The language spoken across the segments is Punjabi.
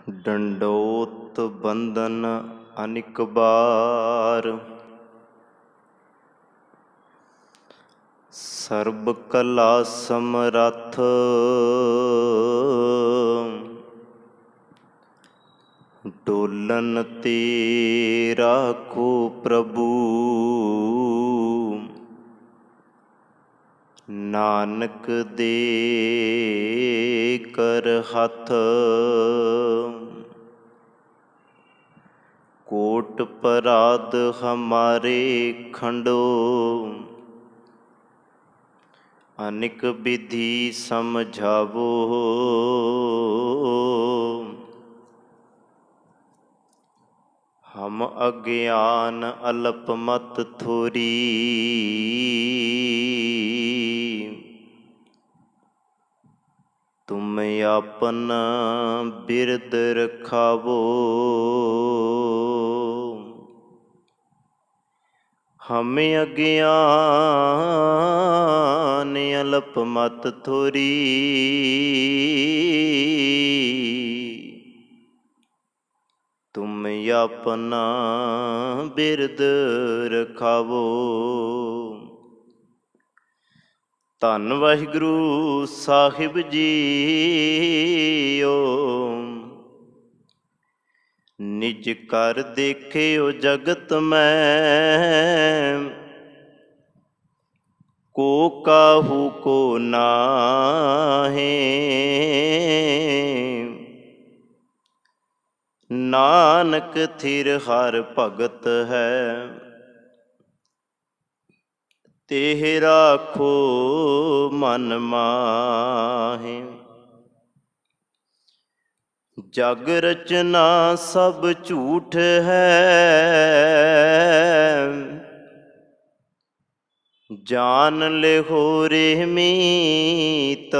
ਡੰਡੋਤ ਬੰਧਨ ਅਨਿਕ ਬਾਰ। ਸਰਬ ਕਲਾ ਸਮਰੱਥ ਡੋਲਨ ਤੇ ਰਾਖੋ ਪ੍ਰਭੂ। ਨਾਨਕ ਦੇ ਕਰ ਹੱਥ ਕੋਟ ਪਰਾਧ ਹਮਾਰੇ ਖੰਡੋ। ਅਨਿਕ ਵਿਧੀ ਸਮਝਾਵੋ ਹਮ ਅਗਿਆਨ ਅਲਪ ਮਤ ਥੋਰੀ। ਤੁਮ ਆਪਨ ਬਿਰਦ ਰਖਾਵੋ ਹਮ ਅਗਿਆਨ ਅਲਪ ਮਤ ਥੋਰੀ। ਤੁਮ ਆਪਨਾ ਬਿਰਦ ਰਖਾਵੋ। ਧੰਨ ਵਾਹਿਗੁਰੂ ਸਾਹਿਬ ਜੀਓ। ਨਿਜ ਘਰ ਦੇਖਿਓ ਜਗਤ ਮੈਂ ਕੋ ਕਾਹੂ ਕੋ ਨਾਹੀ। ਨਾਨਕ ਥਿਰ ਹਰ ਭਗਤ ਹੈ ਤੇਹ ਰਾਖੋ ਮਨ ਮਾਹੀ। ਜਗ ਰਚਨਾ ਸਭ ਝੂਠ ਹੈ ਜਾਨ ਲਿਹੋ ਰਹਿਮੀਤ।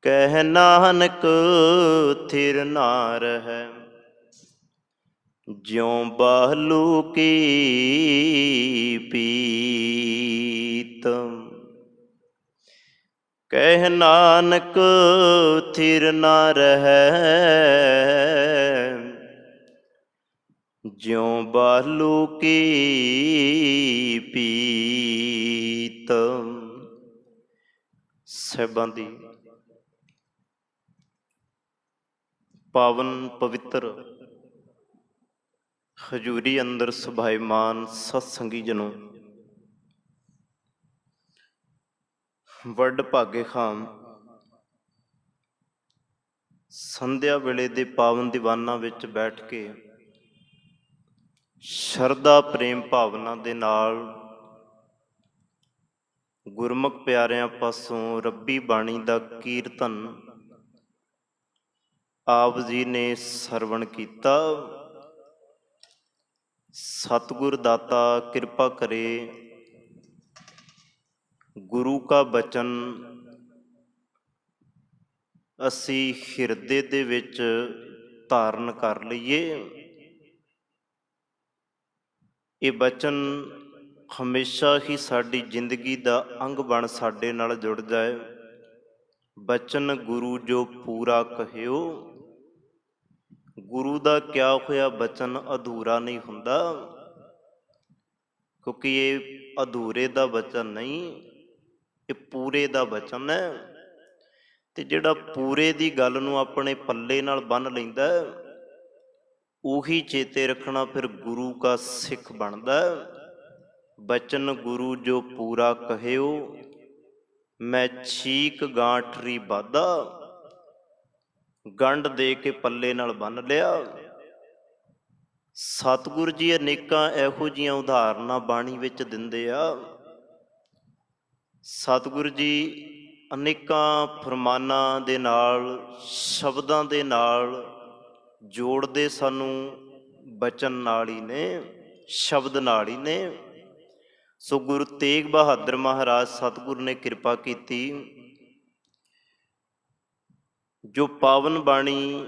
ਕਹਿ ਨਾਨਕ ਥਿਰ ਨਾ ਰਹੈ ਜਿਉ ਬਾਲੂ ਕੀ ਪੀਤ। ਕਹਿ ਨਾਨਕ ਥਿਰ ਨਾ ਰਹੈ ਜਿਉ ਬਾਲੂ ਕੀ ਪੀਤ। ਸਾਹਿਬਾਂ ਦੀ ਪਾਵਨ ਪਵਿੱਤਰ ਹਜ਼ੂਰੀ ਅੰਦਰ ਸੁਭਾਈਮਾਨ ਸਤਸੰਗੀ ਜਨੋ, ਵੱਡ ਭਾਗੇ ਖਾਂ ਸੰਧਿਆ ਵੇਲੇ ਦੇ ਪਾਵਨ ਦੀਵਾਨਾਂ ਵਿੱਚ ਬੈਠ ਕੇ ਸ਼ਰਧਾ ਪ੍ਰੇਮ ਭਾਵਨਾ ਦੇ ਨਾਲ ਗੁਰਮੁਖ ਪਿਆਰਿਆਂ ਪਾਸੋਂ ਰੱਬੀ ਬਾਣੀ ਦਾ ਕੀਰਤਨ ਆਪ ਜੀ ਨੇ ਸਰਵਣ ਕੀਤਾ। ਸਤਿਗੁਰ ਦਾਤਾ ਕਿਰਪਾ ਕਰੇ ਗੁਰੂ ਕਾ ਬਚਨ ਅਸੀਂ ਹਿਰਦੇ ਦੇ ਵਿੱਚ ਧਾਰਨ ਕਰ ਲਈਏ। ਇਹ ਬਚਨ ਹਮੇਸ਼ਾ ਹੀ ਸਾਡੀ ਜ਼ਿੰਦਗੀ ਦਾ ਅੰਗ ਬਣ ਸਾਡੇ ਨਾਲ ਜੁੜ ਜਾਏ। ਬਚਨ ਗੁਰੂ ਜੋ ਪੂਰਾ ਕਹਿਓ। ਗੁਰੂ ਦਾ ਕਿਹਾ ਹੋਇਆ ਬਚਨ ਅਧੂਰਾ ਨਹੀਂ ਹੁੰਦਾ, ਕਿਉਂਕਿ ਇਹ ਅਧੂਰੇ ਦਾ ਬਚਨ ਨਹੀਂ, ਇਹ ਪੂਰੇ ਦਾ ਬਚਨ ਹੈ। ਤੇ ਜਿਹੜਾ ਪੂਰੇ ਦੀ ਗੱਲ ਨੂੰ ਆਪਣੇ ਪੱਲੇ ਨਾਲ ਬੰਨ੍ਹ ਲੈਂਦਾ ਉਹੀ ਚੇਤੇ ਰੱਖਣਾ ਫਿਰ ਗੁਰੂ ਕਾ ਸਿੱਖ ਬਣਦਾ। ਬਚਨ ਗੁਰੂ ਜੋ ਪੂਰਾ ਕਹਿਓ ਮੈਂ ਛੀਕ ਗਾਂਠਰੀ ਬਾਧਾ। ਗੰਢ ਦੇ ਕੇ ਪੱਲੇ ਨਾਲ ਬੰਨ੍ਹ ਲਿਆ। ਸਤਿਗੁਰ ਜੀ ਅਨੇਕਾਂ ਇਹੋ ਜਿਹੀਆਂ ਉਦਾਹਰਨਾਂ ਬਾਣੀ ਵਿੱਚ ਦਿੰਦੇ ਆ। ਸਤਿਗੁਰ ਜੀ ਅਨੇਕਾਂ ਫਰਮਾਨਾਂ ਦੇ ਨਾਲ ਸ਼ਬਦਾਂ ਦੇ ਨਾਲ ਜੋੜਦੇ ਸਾਨੂੰ ਬਚਨ ਨਾਲ ਹੀ ਨੇ, ਸ਼ਬਦ ਨਾਲ ਹੀ ਨੇ। ਸੋ ਗੁਰੂ ਤੇਗ ਬਹਾਦਰ ਮਹਾਰਾਜ ਸਤਿਗੁਰ ਨੇ ਕਿਰਪਾ ਕੀਤੀ ਜੋ ਪਾਵਨ ਬਾਣੀ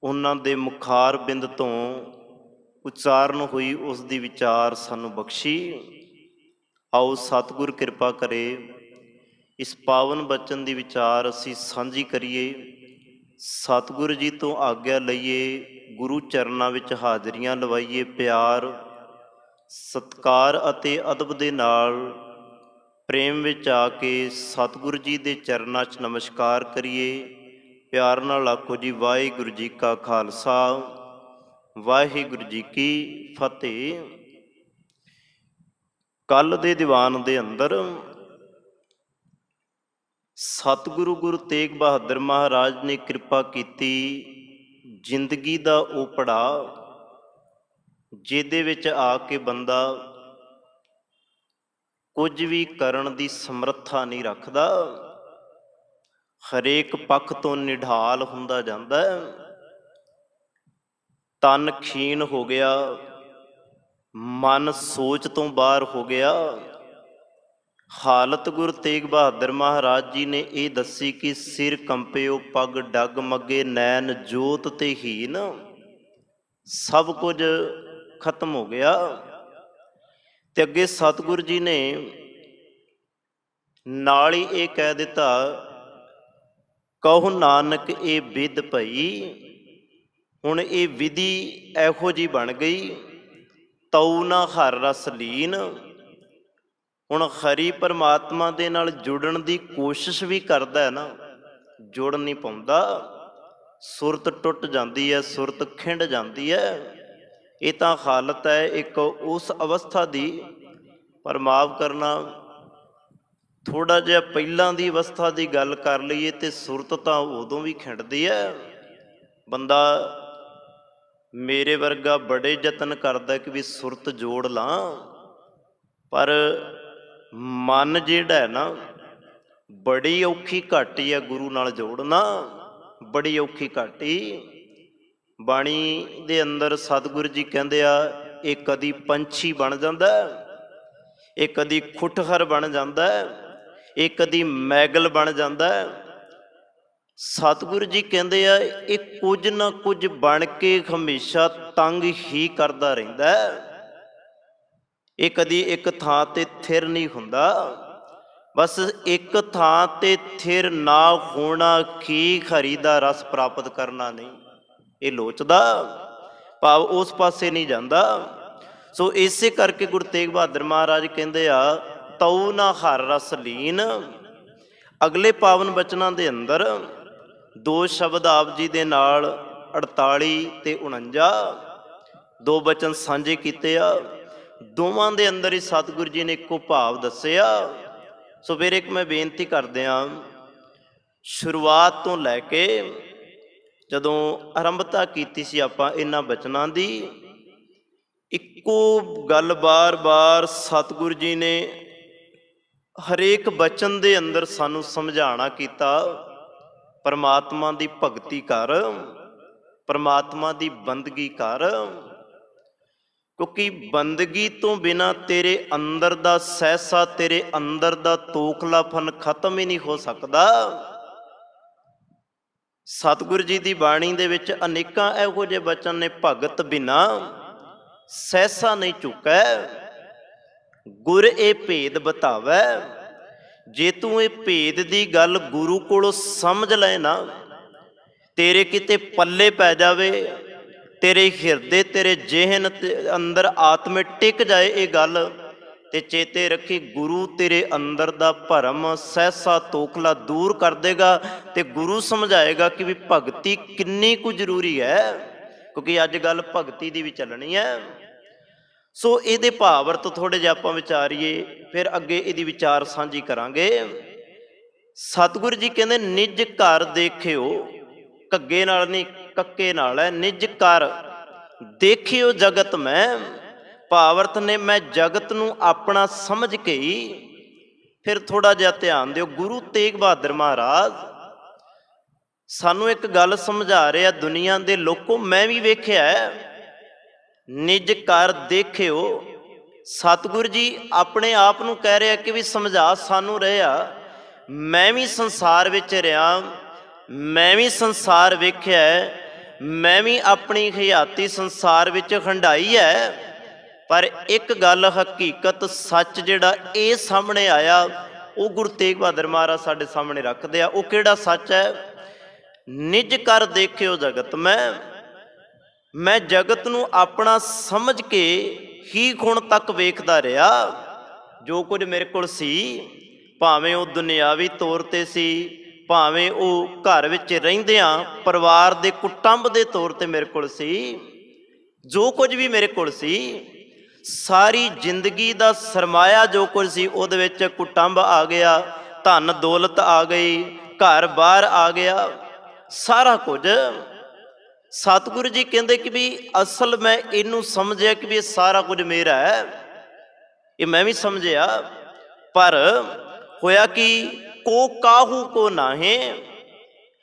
ਉਹਨਾਂ ਦੇ ਮੁਖਾਰ ਬਿੰਦ ਤੋਂ ਉਚਾਰਨ ਹੋਈ ਉਸ ਦੀ ਵਿਚਾਰ ਸਾਨੂੰ ਬਖਸ਼ੀ। ਆਓ ਸਤਿਗੁਰ ਕਿਰਪਾ ਕਰੇ ਇਸ ਪਾਵਨ ਬਚਨ ਦੀ ਵਿਚਾਰ ਅਸੀਂ ਸਾਂਝੀ ਕਰੀਏ, ਸਤਿਗੁਰੂ ਜੀ ਤੋਂ ਆਗਿਆ ਲਈਏ, ਗੁਰੂ ਚਰਨਾਂ ਵਿੱਚ ਹਾਜ਼ਰੀਆਂ ਲਵਾਈਏ, ਪਿਆਰ ਸਤਿਕਾਰ ਅਤੇ ਅਦਬ ਦੇ ਨਾਲ ਪ੍ਰੇਮ ਵਿੱਚ ਆ ਕੇ ਸਤਿਗੁਰੂ ਜੀ ਦੇ ਚਰਨਾਂ 'ਚ ਨਮਸਕਾਰ ਕਰੀਏ। ਪਿਆਰ ਨਾਲ ਆਖੋ ਜੀ, ਵਾਹਿਗੁਰੂ ਜੀ ਕਾ ਖਾਲਸਾ, ਵਾਹਿਗੁਰੂ ਜੀ ਕੀ ਫਤਿਹ। ਕੱਲ ਦੇ ਦੀਵਾਨ ਦੇ ਅੰਦਰ ਸਤਿਗੁਰੂ ਗੁਰੂ ਤੇਗ ਬਹਾਦਰ ਮਹਾਰਾਜ ਨੇ ਕਿਰਪਾ ਕੀਤੀ, ਜ਼ਿੰਦਗੀ ਦਾ ਉਹ ਪੜਾਅ ਜਿਹਦੇ ਵਿੱਚ ਆ ਕੇ ਬੰਦਾ ਕੁਝ ਵੀ ਕਰਨ ਦੀ ਸਮਰੱਥਾ ਨਹੀਂ ਰੱਖਦਾ, ਹਰੇਕ ਪੱਖ ਤੋਂ ਨਿਢਾਲ ਹੁੰਦਾ ਜਾਂਦਾ, ਤਨ ਖੀਨ ਹੋ ਗਿਆ, ਮਨ ਸੋਚ ਤੋਂ ਬਾਹਰ ਹੋ ਗਿਆ। ਹਾਲਤ ਗੁਰੂ ਤੇਗ ਬਹਾਦਰ ਮਹਾਰਾਜ ਜੀ ਨੇ ਇਹ ਦੱਸੀ ਕਿ ਸਿਰ ਕੰਪਿਓ, ਪੱਗ ਡਗਮਗੇ, ਨੈਣ ਜੋਤ ਤੇ ਹੀਨ, ਸਭ ਕੁਝ ਖਤਮ ਹੋ ਗਿਆ। ਤੇ ਅੱਗੇ ਸਤਿਗੁਰੂ ਜੀ ਨੇ ਨਾਲ ਹੀ ਇਹ ਕਹਿ ਦਿੱਤਾ, ਕਹੋ ਨਾਨਕ ਇਹ ਵਿਧ ਭਈ। ਹੁਣ ਇਹ ਵਿਧੀ ਇਹੋ ਜਿਹੀ ਬਣ ਗਈ, ਤਉ ਨਾ ਹਰ ਰਸ ਲੀਨ। ਹੁਣ ਹਰੀ ਪਰਮਾਤਮਾ ਦੇ ਨਾਲ ਜੁੜਨ ਦੀ ਕੋਸ਼ਿਸ਼ ਵੀ ਕਰਦਾ ਹੈ ਨਾ, ਜੁੜ ਨਹੀਂ ਪਾਉਂਦਾ, ਸੁਰਤ ਟੁੱਟ ਜਾਂਦੀ ਹੈ, ਸੁਰਤ ਖਿੰਡ ਜਾਂਦੀ ਹੈ। ਇਹ ਤਾਂ ਹਾਲਤ ਹੈ ਇੱਕ ਉਸ ਅਵਸਥਾ ਦੀ। ਪਰ ਮਾਫ ਕਰਨਾ, ਥੋੜ੍ਹਾ ਜਿਹਾ ਪਹਿਲਾਂ ਦੀ ਅਵਸਥਾ ਦੀ ਗੱਲ ਕਰ ਲਈਏ ਤੇ ਸੁਰਤ ਤਾਂ ਉਦੋਂ ਵੀ ਖਿੰਡਦੀ ਹੈ। ਬੰਦਾ ਮੇਰੇ ਵਰਗਾ ਬੜੇ ਯਤਨ ਕਰਦਾ ਕਿ ਵੀ ਸੁਰਤ ਜੋੜ ਲਾਂ, ਪਰ ਮਨ ਜਿਹੜਾ ਹੈ ਨਾ, ਬੜੀ ਔਖੀ ਘਾਟੀ ਹੈ ਗੁਰੂ ਨਾਲ ਜੋੜਨਾ, ਬੜੀ ਔਖੀ ਘਾਟੀ। ਬਾਣੀ ਦੇ ਅੰਦਰ ਸਤਿਗੁਰੂ ਜੀ ਕਹਿੰਦੇ ਆ, ਇਹ ਕਦੀ ਪੰਛੀ ਬਣ ਜਾਂਦਾ, ਇਹ ਕਦੀ ਖੁੱਟਹਰ ਬਣ ਜਾਂਦਾ, ਇਹ ਕਦੀ ਮੈਗਲ ਬਣ ਜਾਂਦਾ। ਸਤਿਗੁਰੂ ਜੀ ਕਹਿੰਦੇ ਆ, ਇਹ ਕੁਝ ਨਾ ਕੁਝ ਬਣ ਕੇ ਹਮੇਸ਼ਾ ਤੰਗ ਹੀ ਕਰਦਾ ਰਹਿੰਦਾ, ਇਹ ਕਦੀ ਇੱਕ ਥਾਂ ਤੇ ਥਿਰ ਨਹੀਂ ਹੁੰਦਾ। ਬਸ ਇੱਕ ਥਾਂ ਤੇ ਥਿਰ ਨਾ ਹੋਣਾ ਕੀ ਹਰੀ ਦਾ ਰਸ ਪ੍ਰਾਪਤ ਕਰਨਾ ਨਹੀਂ ਇਹ ਲੋਚਦਾ, ਭਾਵ ਉਸ ਪਾਸੇ ਨਹੀਂ ਜਾਂਦਾ। ਸੋ ਇਸੇ ਕਰਕੇ ਗੁਰੂ ਤੇਗ ਬਹਾਦਰ ਮਹਾਰਾਜ ਕਹਿੰਦੇ ਆ, ਤਉ ਨਾ ਹਰ ਰਸ ਲੀਨ। ਅਗਲੇ ਪਾਵਨ ਬਚਨਾਂ ਦੇ ਅੰਦਰ ਦੋ ਸ਼ਬਦ ਆਪ ਜੀ ਦੇ ਨਾਲ 48 ਤੇ 49 ਦੋ ਬਚਨ ਸਾਂਝੇ ਕੀਤੇ ਆ। ਦੋਵਾਂ ਦੇ ਅੰਦਰ ਹੀ ਸਤਿਗੁਰੂ ਜੀ ਨੇ ਇੱਕੋ ਭਾਵ ਦੱਸਿਆ। ਸੋ ਫਿਰ ਇੱਕ ਮੈਂ ਬੇਨਤੀ ਕਰਦਿਆਂ, ਸ਼ੁਰੂਆਤ ਤੋਂ ਲੈ ਕੇ ਜਦੋਂ ਆਰੰਭਤਾ ਕੀਤੀ ਸੀ ਆਪਾਂ ਇਹਨਾਂ ਬਚਨਾਂ ਦੀ, ਇੱਕੋ ਗੱਲ ਬਾਰ-ਬਾਰ ਸਤਿਗੁਰੂ ਜੀ ਨੇ ਹਰੇਕ ਬਚਨ ਦੇ ਅੰਦਰ ਸਾਨੂੰ ਸਮਝਾਉਣਾ ਕੀਤਾ, ਪਰਮਾਤਮਾ ਦੀ ਭਗਤੀ ਕਰ, ਪਰਮਾਤਮਾ ਦੀ ਬੰਦਗੀ ਕਰ, ਕਿਉਂਕਿ ਬੰਦਗੀ ਤੋਂ ਬਿਨਾਂ ਤੇਰੇ ਅੰਦਰ ਦਾ ਸਹਿਸਾ, ਤੇਰੇ ਅੰਦਰ ਦਾ ਤੋਖਲਾਪਨ ਖਤਮ ਹੀ ਨਹੀਂ ਹੋ ਸਕਦਾ। ਸਤਿਗੁਰੂ ਜੀ ਦੀ ਬਾਣੀ ਦੇ ਵਿੱਚ ਅਨੇਕਾਂ ਇਹੋ ਜਿਹੇ ਬਚਨ ਨੇ, ਭਗਤ ਬਿਨਾ ਸਹਿਸਾ ਨਹੀਂ ਝੁਕੈ, ਗੁਰ ਇਹ ਭੇਦ ਬਤਾਵੈ। ਜੇ ਤੂੰ ਇਹ ਭੇਦ ਦੀ ਗੱਲ ਗੁਰੂ ਕੋਲੋਂ ਸਮਝ ਲੈ ਨਾ, ਤੇਰੇ ਕਿਤੇ ਪੱਲੇ ਪੈ ਜਾਵੇ, ਤੇਰੇ ਹਿਰਦੇ, ਤੇਰੇ ਜਿਹਨ ਅੰਦਰ ਆਤਮੇ ਟਿਕ ਜਾਏ ਇਹ ਗੱਲ, ਤੇ ਚੇਤੇ ਰੱਖੀ ਗੁਰੂ ਤੇਰੇ ਅੰਦਰ ਦਾ ਭਰਮ, ਸਹਿਸਾ, ਤੋਖਲਾ ਦੂਰ ਕਰ ਦੇਗਾ ਤੇ ਗੁਰੂ ਸਮਝਾਏਗਾ ਕਿ ਵੀ ਭਗਤੀ ਕਿੰਨੀ ਕੁ ਜ਼ਰੂਰੀ ਹੈ, ਕਿਉਂਕਿ ਅੱਜ ਗੱਲ ਭਗਤੀ ਦੀ ਵੀ ਚੱਲਣੀ ਹੈ। ਸੋ ਇਹਦੇ ਭਾਵਰਤ ਥੋੜ੍ਹੇ ਜਿਹੇ ਆਪਾਂ ਵਿਚਾਰੀਏ, ਫਿਰ ਅੱਗੇ ਇਹਦੀ ਵਿਚਾਰ ਸਾਂਝੀ ਕਰਾਂਗੇ। ਸਤਿਗੁਰੂ ਜੀ ਕਹਿੰਦੇ, ਨਿਜ ਘਰ ਦੇਖਿਓ, ਘੱਗੇ ਨਾਲ ਨਹੀਂ ਕੱਕੇ ਨਾਲ ਹੈ, ਨਿਜ ਘਰ ਦੇਖਿਓ ਜਗਤ ਮੈਂ। ਭਾਵਰਤ ਨੇ ਮੈਂ ਜਗਤ ਨੂੰ ਆਪਣਾ ਸਮਝ ਕੇ ਹੀ। ਫਿਰ ਥੋੜ੍ਹਾ ਜਿਹਾ ਧਿਆਨ ਦਿਓ, ਗੁਰੂ ਤੇਗ ਬਹਾਦਰ ਮਹਾਰਾਜ ਸਾਨੂੰ ਇੱਕ ਗੱਲ ਸਮਝਾ ਰਿਹਾ, ਦੁਨੀਆ ਦੇ ਲੋਕੋ ਮੈਂ ਵੀ ਵੇਖਿਆ, ਨਿਜ ਘਰ ਦੇਖਿਓ। ਸਤਿਗੁਰੂ ਜੀ ਆਪਣੇ ਆਪ ਨੂੰ ਕਹਿ ਰਿਹਾ ਕਿ ਵੀ ਸਮਝਾ ਸਾਨੂੰ ਰਿਹਾ, ਮੈਂ ਵੀ ਸੰਸਾਰ ਵਿੱਚ ਰਿਹਾ, ਮੈਂ ਵੀ ਸੰਸਾਰ ਵੇਖਿਆ, ਮੈਂ ਵੀ ਆਪਣੀ ਹਯਾਤੀ ਸੰਸਾਰ ਵਿੱਚ ਹੰਢਾਈ ਹੈ। ਪਰ ਇੱਕ ਗੱਲ ਹਕੀਕਤ ਸੱਚ ਜਿਹੜਾ ਇਹ ਸਾਹਮਣੇ ਆਇਆ, ਉਹ ਗੁਰੂ ਤੇਗ ਬਹਾਦਰ ਮਹਾਰਾਜ ਸਾਡੇ ਸਾਹਮਣੇ ਰੱਖਦੇ ਆ। ਉਹ ਕਿਹੜਾ ਸੱਚ ਹੈ? ਨਿਜ ਕਰ ਦੇਖਿਓ ਜਗਤ ਮੈਂ ਜਗਤ ਨੂੰ ਆਪਣਾ ਸਮਝ ਕੇ ਹੀ ਹੁਣ ਤੱਕ ਵੇਖਦਾ ਰਿਹਾ। ਜੋ ਕੁਝ ਮੇਰੇ ਕੋਲ ਸੀ, ਭਾਵੇਂ ਉਹ ਦੁਨਿਆਵੀ ਤੌਰ ਤੇ ਸੀ, ਭਾਵੇਂ ਉਹ ਘਰ ਵਿੱਚ ਰਹਿੰਦਿਆਂ ਪਰਿਵਾਰ ਦੇ ਕੁਟੁੰਬ ਦੇ ਤੌਰ ਤੇ ਮੇਰੇ ਕੋਲ ਸੀ, ਜੋ ਕੁਝ ਵੀ ਮੇਰੇ ਕੋਲ ਸੀ, ਸਾਰੀ ਜ਼ਿੰਦਗੀ ਦਾ ਸਰਮਾਇਆ ਜੋ ਕੁਝ ਸੀ ਉਹਦੇ ਵਿੱਚ ਕੁਟੁੰਬ ਆ ਗਿਆ, ਧਨ ਦੌਲਤ ਆ ਗਈ, ਘਰ ਬਾਹਰ ਆ ਗਿਆ, ਸਾਰਾ ਕੁਝ। ਸਤਿਗੁਰੂ ਜੀ ਕਹਿੰਦੇ ਕਿ ਵੀ ਅਸਲ ਮੈਂ ਇਹਨੂੰ ਸਮਝਿਆ ਕਿ ਵੀ ਇਹ ਸਾਰਾ ਕੁਝ ਮੇਰਾ ਹੈ, ਇਹ ਮੈਂ ਵੀ ਸਮਝਿਆ। ਪਰ ਹੋਇਆ ਕਿ ਕੋ ਕਾਹੂ ਕੋ ਨਾਹੇ।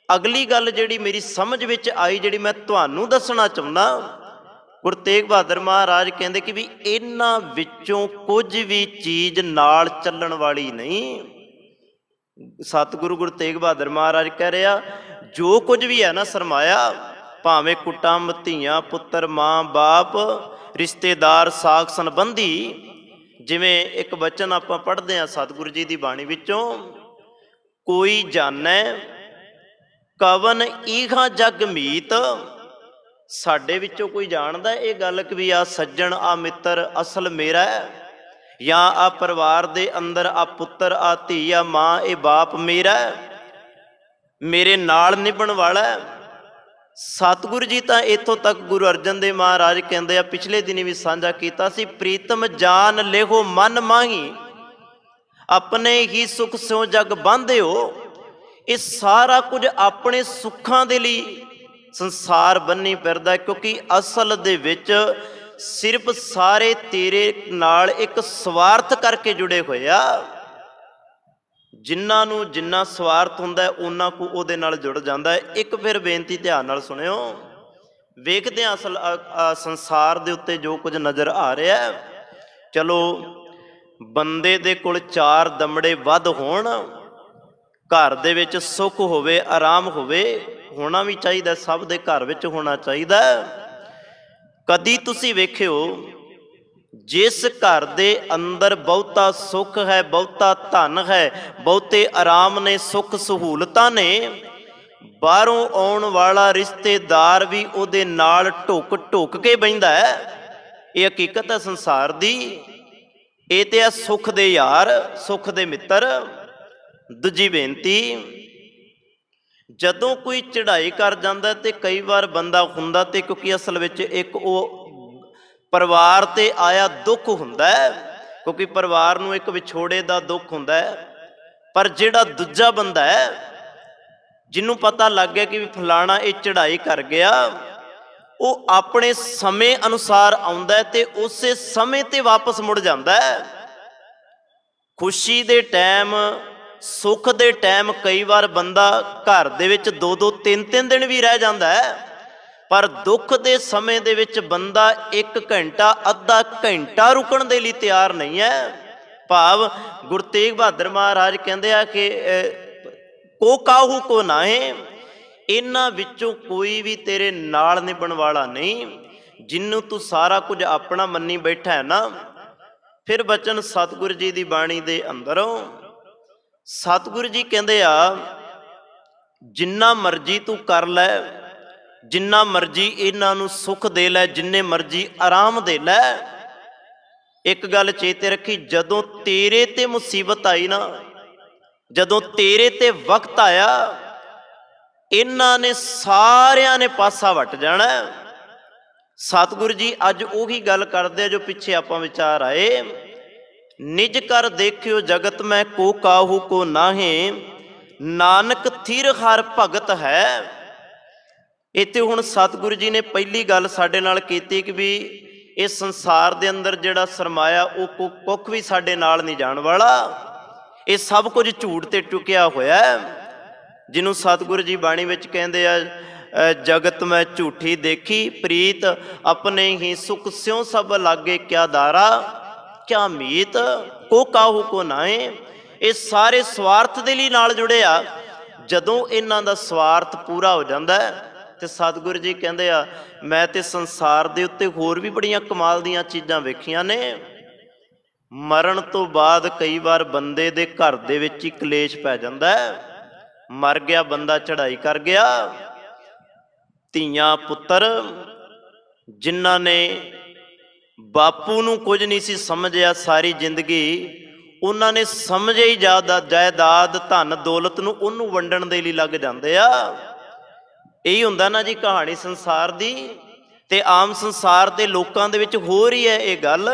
ਅਗਲੀ ਗੱਲ ਜਿਹੜੀ ਮੇਰੀ ਸਮਝ ਵਿੱਚ ਆਈ, ਜਿਹੜੀ ਮੈਂ ਤੁਹਾਨੂੰ ਦੱਸਣਾ ਚਾਹੁੰਦਾ, ਗੁਰੂ ਤੇਗ ਬਹਾਦਰ ਮਹਾਰਾਜ ਕਹਿੰਦੇ ਕਿ ਵੀ ਇਹਨਾਂ ਵਿੱਚੋਂ ਕੁਝ ਵੀ ਚੀਜ਼ ਨਾਲ ਚੱਲਣ ਵਾਲੀ ਨਹੀਂ। ਸਤਿਗੁਰੂ ਗੁਰੂ ਤੇਗ ਬਹਾਦਰ ਮਹਾਰਾਜ ਕਹਿ ਰਿਹਾ, ਜੋ ਕੁਝ ਵੀ ਹੈ ਨਾ ਸਰਮਾਇਆ, ਭਾਵੇਂ ਕੁਟੁੰਬ, ਧੀਆਂ ਪੁੱਤਰ, ਮਾਂ ਬਾਪ, ਰਿਸ਼ਤੇਦਾਰ, ਸਾਕ ਸੰਬੰਧੀ। ਜਿਵੇਂ ਇੱਕ ਬਚਨ ਆਪਾਂ ਪੜ੍ਹਦੇ ਹਾਂ ਸਤਿਗੁਰੂ ਜੀ ਦੀ ਬਾਣੀ ਵਿੱਚੋਂ, ਕੋਈ ਜਾਣੈ ਕਵਨ ਈਹਾ ਜਗ ਮੀਤ। ਸਾਡੇ ਵਿੱਚੋਂ ਕੋਈ ਜਾਣਦਾ ਇਹ ਗੱਲ ਕਿ ਵੀ ਆ ਸੱਜਣ, ਆ ਮਿੱਤਰ ਅਸਲ ਮੇਰਾ ਹੈ, ਜਾਂ ਆ ਪਰਿਵਾਰ ਦੇ ਅੰਦਰ ਆ ਪੁੱਤਰ, ਆ ਧੀ, ਆ ਮਾਂ, ਇਹ ਬਾਪ ਮੇਰਾ, ਮੇਰੇ ਨਾਲ ਨਿਭਣ ਵਾਲਾ। ਸਤਿਗੁਰੂ ਜੀ ਤਾਂ ਇੱਥੋਂ ਤੱਕ ਗੁਰੂ ਅਰਜਨ ਦੇਵ ਮਹਾਰਾਜ ਕਹਿੰਦੇ ਆ, ਪਿਛਲੇ ਦਿਨੀ ਵੀ ਸਾਂਝਾ ਕੀਤਾ ਸੀ, ਪ੍ਰੀਤਮ ਜਾਨ ਲੇਹੋ ਮਨ ਮਾਹੀ, ਆਪਣੇ ਹੀ ਸੁਖ ਸਿਉ ਜਗ ਬਾਂਧਿਓ। ਇਹ ਸਾਰਾ ਕੁਝ ਆਪਣੇ ਸੁੱਖਾਂ ਦੇ ਲਈ ਸੰਸਾਰ ਬੰਨੀ ਫਿਰਦਾ, ਕਿਉਂਕਿ ਅਸਲ ਦੇ ਵਿੱਚ ਸਿਰਫ ਸਾਰੇ ਤੇਰੇ ਨਾਲ ਇੱਕ ਸਵਾਰਥ ਕਰਕੇ ਜੁੜੇ ਹੋਏ ਆ। ਜਿਨ੍ਹਾਂ ਨੂੰ ਜਿੰਨਾ ਸਵਾਰਥ ਹੁੰਦਾ ਹੈ ਉਹਨਾਂ ਕੁ ਉਹਦੇ ਨਾਲ ਜੁੜ ਜਾਂਦਾ ਹੈ। ਇੱਕ ਫਿਰ ਬੇਨਤੀ ਧਿਆਨ ਨਾਲ ਸੁਣਿਓ, ਵੇਖਦੇ ਹਾਂ ਅਸਲ ਸੰਸਾਰ ਦੇ ਉੱਤੇ ਜੋ ਕੁਝ ਨਜ਼ਰ ਆ ਰਿਹਾ। ਚਲੋ ਬੰਦੇ ਦੇ ਕੋਲ 4 ਦਮੜੇ ਵੱਧ ਹੋਣ, ਘਰ ਦੇ ਵਿੱਚ ਸੁੱਖ ਹੋਵੇ, ਆਰਾਮ ਹੋਵੇ, ਹੋਣਾ ਵੀ ਚਾਹੀਦਾ, ਸਭ ਦੇ ਘਰ ਵਿੱਚ ਹੋਣਾ ਚਾਹੀਦਾ। ਕਦੀ ਤੁਸੀਂ ਵੇਖਿਓ ਜਿਸ ਘਰ ਦੇ ਅੰਦਰ ਬਹੁਤਾ ਸੁੱਖ ਹੈ, ਬਹੁਤਾ ਧਨ ਹੈ, ਬਹੁਤੇ ਆਰਾਮ ਨੇ, ਸੁੱਖ ਸਹੂਲਤਾਂ ਨੇ, ਬਾਹਰੋਂ ਆਉਣ ਵਾਲਾ ਰਿਸ਼ਤੇਦਾਰ ਵੀ ਉਹਦੇ ਨਾਲ ਢੁੱਕ ਢੁੱਕ ਕੇ ਬਹਿੰਦਾ ਹੈ। ਇਹ ਹਕੀਕਤ ਹੈ ਸੰਸਾਰ ਦੀ। ਇਹ ਤੇ ਆ ਸੁੱਖ ਦੇ ਯਾਰ, ਸੁੱਖ ਦੇ ਮਿੱਤਰ। ਦੂਜੀ ਬੇਨਤੀ, ਜਦੋਂ ਕੋਈ ਚੜ੍ਹਾਈ ਕਰ ਜਾਂਦਾ ਤੇ ਕਈ ਵਾਰ ਬੰਦਾ ਹੁੰਦਾ, ਤੇ ਕਿਉਂਕਿ ਅਸਲ ਵਿੱਚ ਇੱਕ ਉਹ ਪਰਿਵਾਰ ਤੇ ਆਇਆ ਦੁੱਖ ਹੁੰਦਾ ਹੈ, ਕਿਉਂਕਿ ਪਰਿਵਾਰ ਨੂੰ ਇੱਕ ਵਿਛੋੜੇ ਦਾ ਦੁੱਖ ਹੁੰਦਾ ਹੈ। ਪਰ ਜਿਹੜਾ ਦੂਜਾ ਬੰਦਾ ਹੈ, ਜਿਹਨੂੰ ਪਤਾ ਲੱਗ ਗਿਆ ਕਿ ਵੀ ਫਲਾਣਾ ਇਹ ਚੜ੍ਹਾਈ ਕਰ ਗਿਆ, ਉਹ ਆਪਣੇ ਸਮੇਂ ਅਨੁਸਾਰ ਆਉਂਦਾ ਤੇ ਉਸੇ ਸਮੇਂ ਤੇ ਵਾਪਸ ਮੁੜ ਜਾਂਦਾ ਹੈ। ਖੁਸ਼ੀ ਦੇ ਟਾਈਮ, ਸੁੱਖ ਦੇ ਟਾਈਮ ਕਈ ਵਾਰ ਬੰਦਾ ਘਰ ਦੇ ਵਿੱਚ 2-2, 3-3 ਦਿਨ ਵੀ ਰਹਿ ਜਾਂਦਾ ਹੈ, ਪਰ ਦੁੱਖ ਦੇ ਸਮੇਂ ਦੇ ਵਿੱਚ ਬੰਦਾ 1 ਘੰਟਾ, ਅੱਧਾ ਘੰਟਾ ਰੁਕਣ ਦੇ ਲਈ ਤਿਆਰ ਨਹੀਂ ਹੈ। ਭਾਵ ਗੁਰੂ ਤੇਗ ਬਹਾਦਰ ਮਹਾਰਾਜ ਕਹਿੰਦੇ ਆ ਕਿ ਕੋ ਕਾਹੂ ਕੋ ਨਾਹੇ, ਇਹਨਾਂ ਵਿੱਚੋਂ ਕੋਈ ਵੀ ਤੇਰੇ ਨਾਲ ਨਿਭਣ ਵਾਲਾ ਨਹੀਂ, ਜਿਹਨੂੰ ਤੂੰ ਸਾਰਾ ਕੁਝ ਆਪਣਾ ਮੰਨੀ ਬੈਠਾ ਹੈ ਨਾ। ਫਿਰ ਬਚਨ ਸਤਿਗੁਰੂ ਜੀ ਦੀ ਬਾਣੀ ਦੇ ਅੰਦਰੋਂ ਸਤਿਗੁਰੂ ਜੀ ਕਹਿੰਦੇ ਆ, ਜਿੰਨਾ ਮਰਜ਼ੀ ਤੂੰ ਕਰ ਲੈ, ਜਿੰਨਾ ਮਰਜ਼ੀ ਇਹਨਾਂ ਨੂੰ ਸੁੱਖ ਦੇ ਲੈ, ਜਿੰਨੇ ਮਰਜ਼ੀ ਆਰਾਮ ਦੇ ਲੈ, ਇੱਕ ਗੱਲ ਚੇਤੇ ਰੱਖੀ, ਜਦੋਂ ਤੇਰੇ ਤੇ ਮੁਸੀਬਤ ਆਈ ਨਾ, ਜਦੋਂ ਤੇਰੇ ਤੇ ਵਕਤ ਆਇਆ, ਇਹਨਾਂ ਨੇ ਸਾਰਿਆਂ ਨੇ ਪਾਸਾ ਵੱਟ ਜਾਣਾ। ਸਤਿਗੁਰੂ ਜੀ ਅੱਜ ਉਹੀ ਗੱਲ ਕਰਦੇ ਆ ਜੋ ਪਿੱਛੇ ਆਪਾਂ ਵਿਚਾਰ ਆਏ, ਨਿਜ ਕਰ ਦੇਖਿਓ ਜਗਤ ਮੈਂ ਕੋ ਕਾਹੂ ਕੋ ਨਾਹੇ, ਨਾਨਕ ਥਿਰ ਹਰ ਭਗਤ ਹੈ। ਇੱਥੇ ਹੁਣ ਸਤਿਗੁਰੂ ਜੀ ਨੇ ਪਹਿਲੀ ਗੱਲ ਸਾਡੇ ਨਾਲ ਕੀਤੀ ਕਿ ਵੀ ਇਸ ਸੰਸਾਰ ਦੇ ਅੰਦਰ ਜਿਹੜਾ ਸਰਮਾਇਆ ਉਹ ਕੁੱਖ ਵੀ ਸਾਡੇ ਨਾਲ ਨਹੀਂ ਜਾਣ ਵਾਲਾ, ਇਹ ਸਭ ਕੁਝ ਝੂਠ ਤੇ ਟੁਕਿਆ ਹੋਇਆ, ਜਿਹਨੂੰ ਸਤਿਗੁਰੂ ਜੀ ਬਾਣੀ ਵਿੱਚ ਕਹਿੰਦੇ ਆ, ਜਗਤ ਮੈਂ ਝੂਠੀ ਦੇਖੀ ਪ੍ਰੀਤ, ਆਪਣੇ ਹੀ ਸੁਖ ਸਿਉ ਸਭ ਲਾਗੇ ਕਿਆ ਦਾਰਾ, ਕਿਆ ਮੀਤ, ਕੋ ਕਾਹੂ ਕੋ ਨਾਹੇ। ਇਹ ਸਾਰੇ ਸਵਾਰਥ ਦੇ ਲਈ ਨਾਲ ਜੁੜੇ ਆ। ਜਦੋਂ ਇਹਨਾਂ ਦਾ ਸਵਾਰਥ ਪੂਰਾ ਹੋ ਜਾਂਦਾ ਤੇ ਸਤਿਗੁਰੂ ਜੀ ਕਹਿੰਦੇ ਆ, ਮੈਂ ਤੇ ਸੰਸਾਰ ਦੇ ਉੱਤੇ ਹੋਰ ਵੀ ਬੜੀਆਂ ਕਮਾਲ ਦੀਆਂ ਚੀਜ਼ਾਂ ਵੇਖੀਆਂ ਨੇ, ਮਰਨ ਤੋਂ ਬਾਅਦ ਕਈ ਵਾਰ ਬੰਦੇ ਦੇ ਘਰ ਦੇ ਵਿੱਚ ਹੀ ਕਲੇਸ਼ ਪੈ ਜਾਂਦਾ ਹੈ। ਮਰ ਗਿਆ ਬੰਦਾ, ਚੜ੍ਹਾਈ ਕਰ ਗਿਆ, ਧੀਆਂ ਪੁੱਤਰ ਜਿਨ੍ਹਾਂ ਨੇ ਬਾਪੂ ਨੂੰ ਕੁਝ ਨਹੀਂ ਸੀ ਸਮਝਿਆ ਸਾਰੀ ਜ਼ਿੰਦਗੀ, ਉਹਨਾਂ ਨੇ ਸਮਝਿਆ ਹੀ ਜਾਇਦਾਦ ਧਨ ਦੌਲਤ ਨੂੰ ਉਹਨੂੰ ਵੰਡਣ ਦੇ ਲਈ ਲੱਗ ਜਾਂਦੇ ਆ। ਇਹੀ ਹੁੰਦਾ ਨਾ ਜੀ ਕਹਾਣੀ ਸੰਸਾਰ ਦੀ। ਤੇ ਆਮ ਸੰਸਾਰ ਦੇ ਲੋਕਾਂ ਦੇ ਵਿੱਚ ਹੋ ਰਹੀ ਹੈ ਇਹ ਗੱਲ।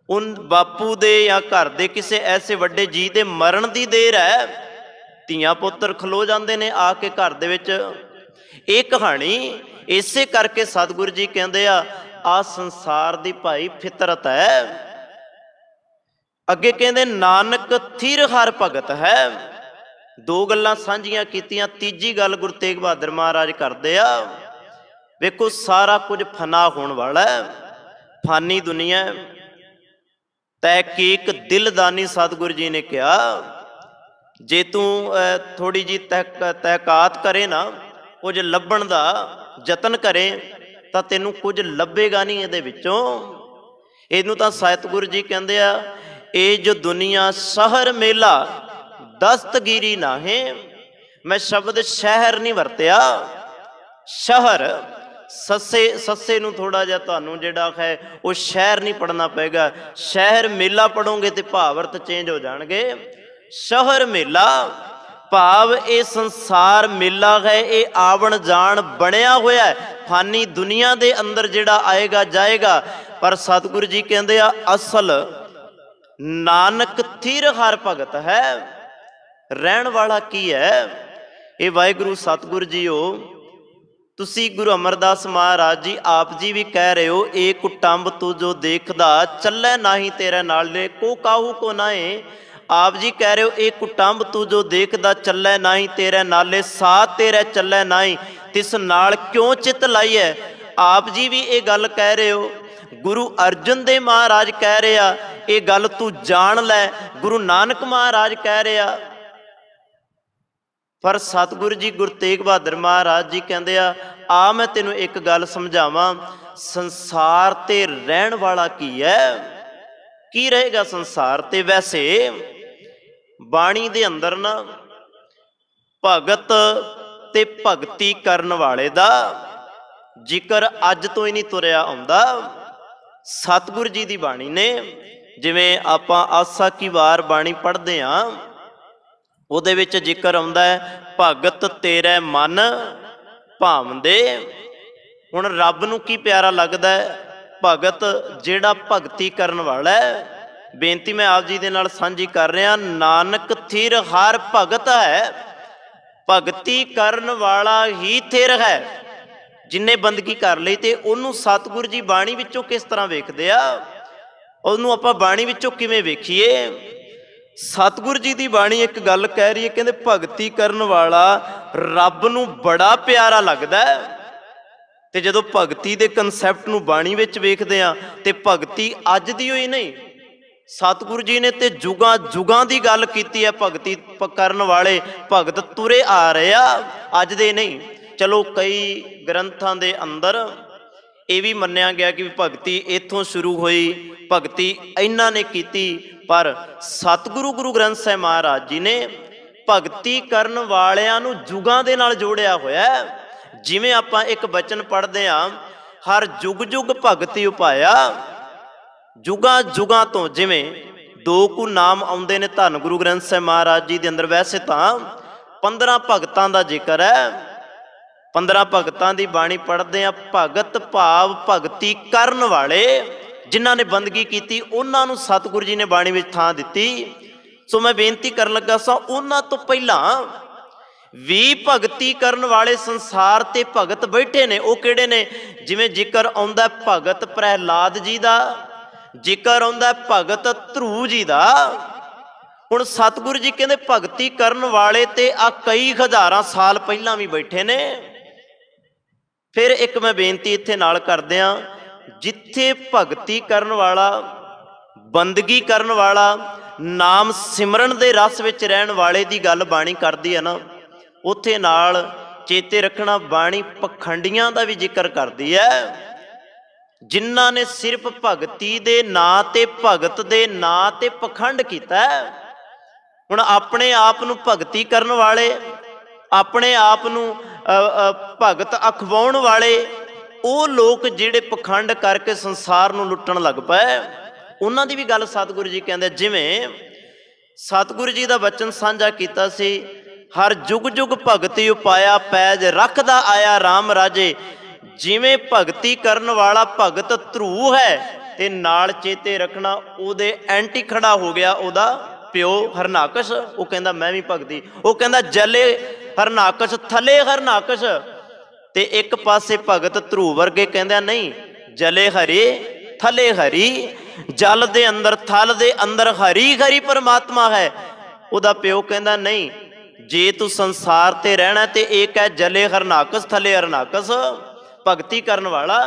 ਉਨ ਬਾਪੂ ਦੇ ਜਾਂ ਘਰ ਦੇ ਕਿਸੇ ਐਸੇ ਵੱਡੇ ਜੀ ਦੇ ਮਰਨ ਦੀ ਦੇਰ ਹੈ, ਧੀਆਂ ਪੁੱਤਰ ਖਲੋ ਜਾਂਦੇ ਨੇ ਆ ਕੇ ਘਰ ਦੇ ਵਿੱਚ। ਇਹ ਕਹਾਣੀ ਇਸੇ ਕਰਕੇ ਸਤਿਗੁਰੂ ਜੀ ਕਹਿੰਦੇ ਆ ਸੰਸਾਰ ਦੀ ਭਾਈ ਫਿਤਰਤ ਹੈ। ਅੱਗੇ ਕਹਿੰਦੇ ਨਾਨਕ ਥਿਰ ਹਰ ਭਗਤ ਹੈ। ਦੋ ਗੱਲਾਂ ਸਾਂਝੀਆਂ ਕੀਤੀਆਂ, ਤੀਜੀ ਗੱਲ ਗੁਰੂ ਤੇਗ ਬਹਾਦਰ ਮਹਾਰਾਜ ਕਰਦੇ ਆ। ਵੇਖੋ ਸਾਰਾ ਕੁਝ ਫਨਾ ਹੋਣ ਵਾਲਾ ਹੈ, ਫਾਨੀ ਦੁਨੀਆ। ਤਹਿਕੀਕ ਦਿਲਦਾਨੀ ਸਤਿਗੁਰੂ ਜੀ ਨੇ ਕਿਹਾ, ਜੇ ਤੂੰ ਥੋੜੀ ਜਿਹੀ ਤਹਿਕਾਤ ਕਰੇ ਨਾ, ਕੁਝ ਲੱਭਣ ਦਾ ਯਤਨ ਕਰੇ ਤਾਂ ਤੈਨੂੰ ਕੁਝ ਲੱਭੇਗਾ ਨਹੀਂ ਇਹਦੇ ਵਿੱਚੋਂ। ਇਹਨੂੰ ਤਾਂ ਸਤਿਗੁਰੂ ਜੀ ਕਹਿੰਦੇ ਆ, ਇਹ ਜੋ ਦੁਨੀਆ ਸ਼ਹਿਰ ਮੇਲਾ ਦਸਤਗੀਰੀ ਨਾਹੇ। ਮੈਂ ਸ਼ਬਦ ਸ਼ਹਿਰ ਨਹੀਂ ਵਰਤਿਆ, ਸ਼ਹਿਰ ਸੱਸੇ ਨੂੰ ਥੋੜਾ ਜਿਹਾ ਤੁਹਾਨੂੰ ਜਿਹੜਾ ਹੈ ਉਹ ਸ਼ਹਿਰ ਨਹੀਂ ਪੜ੍ਹਨਾ ਪਏਗਾ, ਸ਼ਹਿਰ ਮੇਲਾ ਪੜੋਗੇ ਤੇ ਭਾਵ ਅਰਥ ਚੇਂਜ ਹੋ ਜਾਣਗੇ। ਸ਼ਹਿਰ ਮੇਲਾ ਭਾਵ ਇਹ ਸੰਸਾਰ ਮੇਲਾ ਹੈ, ਇਹ ਆਵਣ ਜਾਣ ਬਣਿਆ ਹੋਇਆ ਹੈ, ਫਾਨੀ ਦੁਨੀਆ ਦੇ ਅੰਦਰ ਜਿਹੜਾ ਆਏਗਾ ਜਾਏਗਾ। ਪਰ ਸਤਿਗੁਰੂ ਜੀ ਕਹਿੰਦੇ ਆ ਅਸਲ ਨਾਨਕ ਥਿਰ ਹਰ ਭਗਤ ਹੈ। ਰਹਿਣ ਵਾਲਾ ਕੀ ਹੈ? ਇਹ ਵਾਹਿਗੁਰੂ ਸਤਿਗੁਰੂ ਜੀਓ, ਤੁਸੀਂ ਗੁਰੂ ਅਮਰਦਾਸ ਮਹਾਰਾਜ ਜੀ ਆਪ ਜੀ ਵੀ ਕਹਿ ਰਹੇ ਹੋ, ਏ ਕੁਟੰਬ ਤੂੰ ਜੋ ਦੇਖਦਾ ਚੱਲੇ ਨਾਹੀ ਤੇਰੇ ਨਾਲੇ ਕੋ ਕਾਹੂ ਕੋ ਨਾਏ। ਆਪ ਜੀ ਕਹਿ ਰਹੇ ਹੋ, ਇਹ ਕੁਟੰਬ ਤੂੰ ਜੋ ਦੇਖਦਾ ਚੱਲੇ ਨਾਹੀ ਤੇਰੇ ਨਾਲੇ, ਸਾਥ ਤੇਰੇ ਚੱਲੇ ਨਾਹੀ ਤਿਸ ਨਾਲ ਕਿਉਂ ਚਿੱਤ ਲਾਈਐ। ਆਪ ਜੀ ਵੀ ਇਹ ਗੱਲ ਕਹਿ ਰਹੇ ਹੋ। ਗੁਰੂ ਅਰਜਨ ਦੇਵ ਮਹਾਰਾਜ ਕਹਿ ਰਿਹਾ ਇਹ ਗੱਲ ਤੂੰ ਜਾਣ ਲੈ। ਗੁਰੂ ਨਾਨਕ ਮਹਾਰਾਜ ਕਹਿ ਰਿਹਾ। ਪਰ ਸਤਿਗੁਰੂ ਜੀ ਗੁਰੂ ਤੇਗ ਬਹਾਦਰ ਮਹਾਰਾਜ ਜੀ ਕਹਿੰਦੇ ਆ ਮੈਂ ਤੈਨੂੰ ਇੱਕ ਗੱਲ ਸਮਝਾਵਾਂ, ਸੰਸਾਰ ਤੇ ਰਹਿਣ ਵਾਲਾ ਕੀ ਹੈ? ਕੀ ਰਹੇਗਾ ਸੰਸਾਰ ਤੇ? ਵੈਸੇ ਬਾਣੀ ਦੇ ਅੰਦਰ ਨਾ ਭਗਤ ਤੇ ਭਗਤੀ ਕਰਨ ਵਾਲੇ ਦਾ ਜ਼ਿਕਰ ਅੱਜ ਤੋਂ ਹੀ ਨਹੀਂ ਤੁਰਿਆ ਆਉਂਦਾ। ਸਤਿਗੁਰੂ ਜੀ ਦੀ ਬਾਣੀ ਨੇ, ਜਿਵੇਂ ਆਪਾਂ ਆਸਾ ਕੀ ਵਾਰ ਬਾਣੀ ਪੜ੍ਹਦੇ ਹਾਂ, ਉਹਦੇ ਵਿੱਚ ਜ਼ਿਕਰ ਆਉਂਦਾ ਹੈ ਭਗਤ ਤੇਰੇ ਮਨ ਭਾਵੰਦੇ। ਹੁਣ ਰੱਬ ਨੂੰ ਕੀ ਪਿਆਰਾ ਲੱਗਦਾ ਹੈ? ਭਗਤ ਜਿਹੜਾ ਭਗਤੀ ਕਰਨ ਵਾਲਾ ਹੈ। ਬੇਨਤੀ ਮੈਂ ਆਪ ਜੀ ਦੇ ਨਾਲ ਸਾਂਝੀ ਕਰ ਰਿਹਾ, ਨਾਨਕ ਥਿਰ ਹਰ ਭਗਤ ਹੈ। ਭਗਤੀ ਕਰਨ ਵਾਲਾ ਹੀ ਥਿਰ ਹੈ। ਜਿੰਨੇ ਬੰਦਗੀ ਕਰ ਲਈ ਤੇ ਉਹਨੂੰ ਸਤਿਗੁਰੂ ਜੀ ਬਾਣੀ ਵਿੱਚੋਂ ਕਿਸ ਤਰ੍ਹਾਂ ਵੇਖਦੇ ਆ, ਉਹਨੂੰ ਆਪਾਂ ਬਾਣੀ ਵਿੱਚੋਂ ਕਿਵੇਂ ਵੇਖੀਏ? ਸਤਿਗੁਰੂ ਜੀ ਦੀ ਬਾਣੀ ਇੱਕ ਗੱਲ ਕਹਿ ਰਹੀ ਹੈ, ਕਹਿੰਦੇ ਭਗਤੀ ਕਰਨ ਵਾਲਾ ਰੱਬ ਨੂੰ ਬੜਾ ਪਿਆਰਾ ਲੱਗਦਾ ਹੈ। ਤੇ ਜਦੋਂ ਭਗਤੀ ਦੇ ਕਨਸੈਪਟ ਨੂੰ ਬਾਣੀ ਵਿੱਚ ਵੇਖਦੇ ਆ ਤੇ ਭਗਤੀ ਅੱਜ ਦੀ ਹੋਈ ਨਹੀਂ, ਸਤਿਗੁਰੂ ਜੀ ਨੇ ਤੇ ਜੁਗਾਂ ਜੁਗਾਂ ਦੀ ਗੱਲ ਕੀਤੀ ਹੈ। ਭਗਤੀ ਕਰਨ ਵਾਲੇ ਭਗਤ ਤੁਰੇ ਆ ਰਹੇ ਆ, ਅੱਜ ਦੇ ਨਹੀਂ। ਚਲੋ ਕਈ ਗ੍ਰੰਥਾਂ ਦੇ ਅੰਦਰ ਇਹ ਵੀ ਮੰਨਿਆ ਗਿਆ ਕਿ ਭਗਤੀ ਇੱਥੋਂ ਸ਼ੁਰੂ ਹੋਈ, ਭਗਤੀ ਇਹਨਾਂ ਨੇ ਕੀਤੀ। ਪਰ ਸਤਿਗੁਰੂ ਗੁਰੂ ਗ੍ਰੰਥ ਸਾਹਿਬ ਮਹਾਰਾਜ ਜੀ ਨੇ ਭਗਤੀ ਕਰਨ ਵਾਲਿਆਂ ਨੂੰ ਜੁਗਾਂ ਦੇ ਨਾਲ ਜੋੜਿਆ ਹੋਇਆ। ਜਿਵੇਂ ਆਪਾਂ ਇੱਕ ਬਚਨ ਪੜ੍ਹਦੇ ਹਾਂ, ਹਰ ਜੁਗ ਜੁਗ ਭਗਤੀ ਉਪਾਇਆ। ਜੁਗਾਂ ਜੁਗਾਂ ਤੋਂ ਜਿਵੇਂ ਦੋ ਕੁ ਨਾਮ ਆਉਂਦੇ ਨੇ ਧੰਨ ਗੁਰੂ ਗ੍ਰੰਥ ਸਾਹਿਬ ਮਹਾਰਾਜ ਜੀ ਦੇ ਅੰਦਰ। ਵੈਸੇ ਤਾਂ 15 ਭਗਤਾਂ ਦਾ ਜ਼ਿਕਰ ਹੈ। 15 ਭਗਤਾਂ ਦੀ ਬਾਣੀ ਪੜ੍ਹਦੇ ਆ। ਭਗਤ ਭਾਵ ਭਗਤੀ ਕਰਨ ਵਾਲੇ, ਜਿਨ੍ਹਾਂ ਨੇ ਬੰਦਗੀ ਕੀਤੀ, ਉਹਨਾਂ ਨੂੰ ਸਤਿਗੁਰੂ ਜੀ ਨੇ ਬਾਣੀ ਵਿੱਚ ਥਾਂ ਦਿੱਤੀ। ਸੋ ਮੈਂ ਬੇਨਤੀ ਕਰਨ ਲੱਗਾ ਸਾਂ, ਉਹਨਾਂ ਤੋਂ ਪਹਿਲਾਂ ਵੀ ਭਗਤੀ ਕਰਨ ਵਾਲੇ ਸੰਸਾਰ ਤੇ ਭਗਤ ਬੈਠੇ ਨੇ। ਉਹ ਕਿਹੜੇ ਨੇ? ਜਿਵੇਂ ਜ਼ਿਕਰ ਆਉਂਦਾ ਭਗਤ ਪ੍ਰਹਿਲਾਦ ਜੀ ਦਾ, ਜ਼ਿਕਰ ਆਉਂਦਾ ਭਗਤ ਧਰੂ ਜੀ ਦਾ। ਹੁਣ ਸਤਿਗੁਰੂ ਜੀ ਕਹਿੰਦੇ ਭਗਤੀ ਕਰਨ ਵਾਲੇ ਤੇ ਆ ਕਈ ਹਜ਼ਾਰਾਂ ਸਾਲ ਪਹਿਲਾਂ ਵੀ ਬੈਠੇ ਨੇ। ਫਿਰ ਇੱਕ ਮੈਂ ਬੇਨਤੀ ਇੱਥੇ ਨਾਲ ਕਰਦਿਆਂ, ਜਿੱਥੇ ਭਗਤੀ ਕਰਨ ਵਾਲਾ, ਬੰਦਗੀ ਕਰਨ ਵਾਲਾ, ਨਾਮ ਸਿਮਰਨ ਦੇ ਰਸ ਵਿੱਚ ਰਹਿਣ ਵਾਲੇ ਦੀ ਗੱਲ ਬਾਣੀ ਕਰਦੀ ਹੈ ਨਾ, ਉੱਥੇ ਨਾਲ ਚੇਤੇ ਰੱਖਣਾ ਬਾਣੀ ਪਖੰਡੀਆਂ ਦਾ ਵੀ ਜ਼ਿਕਰ ਕਰਦੀ ਹੈ। ਜਿਨ੍ਹਾਂ ਨੇ ਸਿਰਫ ਭਗਤੀ ਦੇ ਨਾਂ ਤੇ, ਭਗਤ ਦੇ ਨਾਂ ਤੇ ਪਖੰਡ ਕੀਤਾ। ਹੁਣ ਆਪਣੇ ਆਪ ਨੂੰ ਭਗਤੀ ਕਰਨ ਵਾਲੇ, ਆਪਣੇ ਆਪ ਨੂੰ ਭਗਤ ਅਖਵਾਉਣ ਵਾਲੇ ਉਹ ਲੋਕ ਜਿਹੜੇ ਪਖੰਡ ਕਰਕੇ ਸੰਸਾਰ ਨੂੰ ਲੁੱਟਣ ਲੱਗ ਪਏ, ਉਹਨਾਂ ਦੀ ਵੀ ਗੱਲ ਸਤਿਗੁਰੂ ਜੀ ਕਹਿੰਦੇ। ਜਿਵੇਂ ਸਤਿਗੁਰੂ ਜੀ ਦਾ ਬਚਨ ਸਾਂਝਾ ਕੀਤਾ ਸੀ, ਹਰ ਜੁਗ ਜੁਗ ਭਗਤੀ ਉਪਾਇਆ, ਪੈਜ ਰੱਖਦਾ ਆਇਆ RAM ਰਾਜੇ। ਜਿਵੇਂ ਭਗਤੀ ਕਰਨ ਵਾਲਾ ਭਗਤ ਧਰੂ ਹੈ ਤੇ ਨਾਲ ਚੇਤੇ ਰੱਖਣਾ ਉਹਦੇ ਐਂਟੀ ਖੜਾ ਹੋ ਗਿਆ ਉਹਦਾ ਪਿਓ ਹਰਨਾਕਸ਼। ਉਹ ਕਹਿੰਦਾ ਮੈਂ ਵੀ ਭਗਤੀ, ਉਹ ਕਹਿੰਦਾ ਜਲੇ ਹਰਨਾਕਸ਼ ਥਲੇ ਹਰਨਾਕਸ਼। ਤੇ ਇੱਕ ਪਾਸੇ ਭਗਤ ਧਰੂ ਵਰਗੇ ਕਹਿੰਦੇ ਨਹੀਂ, ਜਲੇ ਹਰੀ ਥਲੇ ਹਰੀ, ਜਲ ਦੇ ਅੰਦਰ ਥਲ ਦੇ ਅੰਦਰ ਹਰੀ ਹਰੀ ਪਰਮਾਤਮਾ ਹੈ। ਉਹਦਾ ਪਿਓ ਕਹਿੰਦਾ ਨਹੀਂ, ਜੇ ਤੂੰ ਸੰਸਾਰ ਤੇ ਰਹਿਣਾ ਤੇ ਇੱਕ ਹੈ ਜਲੇ ਹਰਨਾਕਸ਼ ਥਲੇ ਹਰਨਾਕਸ਼। ਭਗਤੀ ਕਰਨ ਵਾਲਾ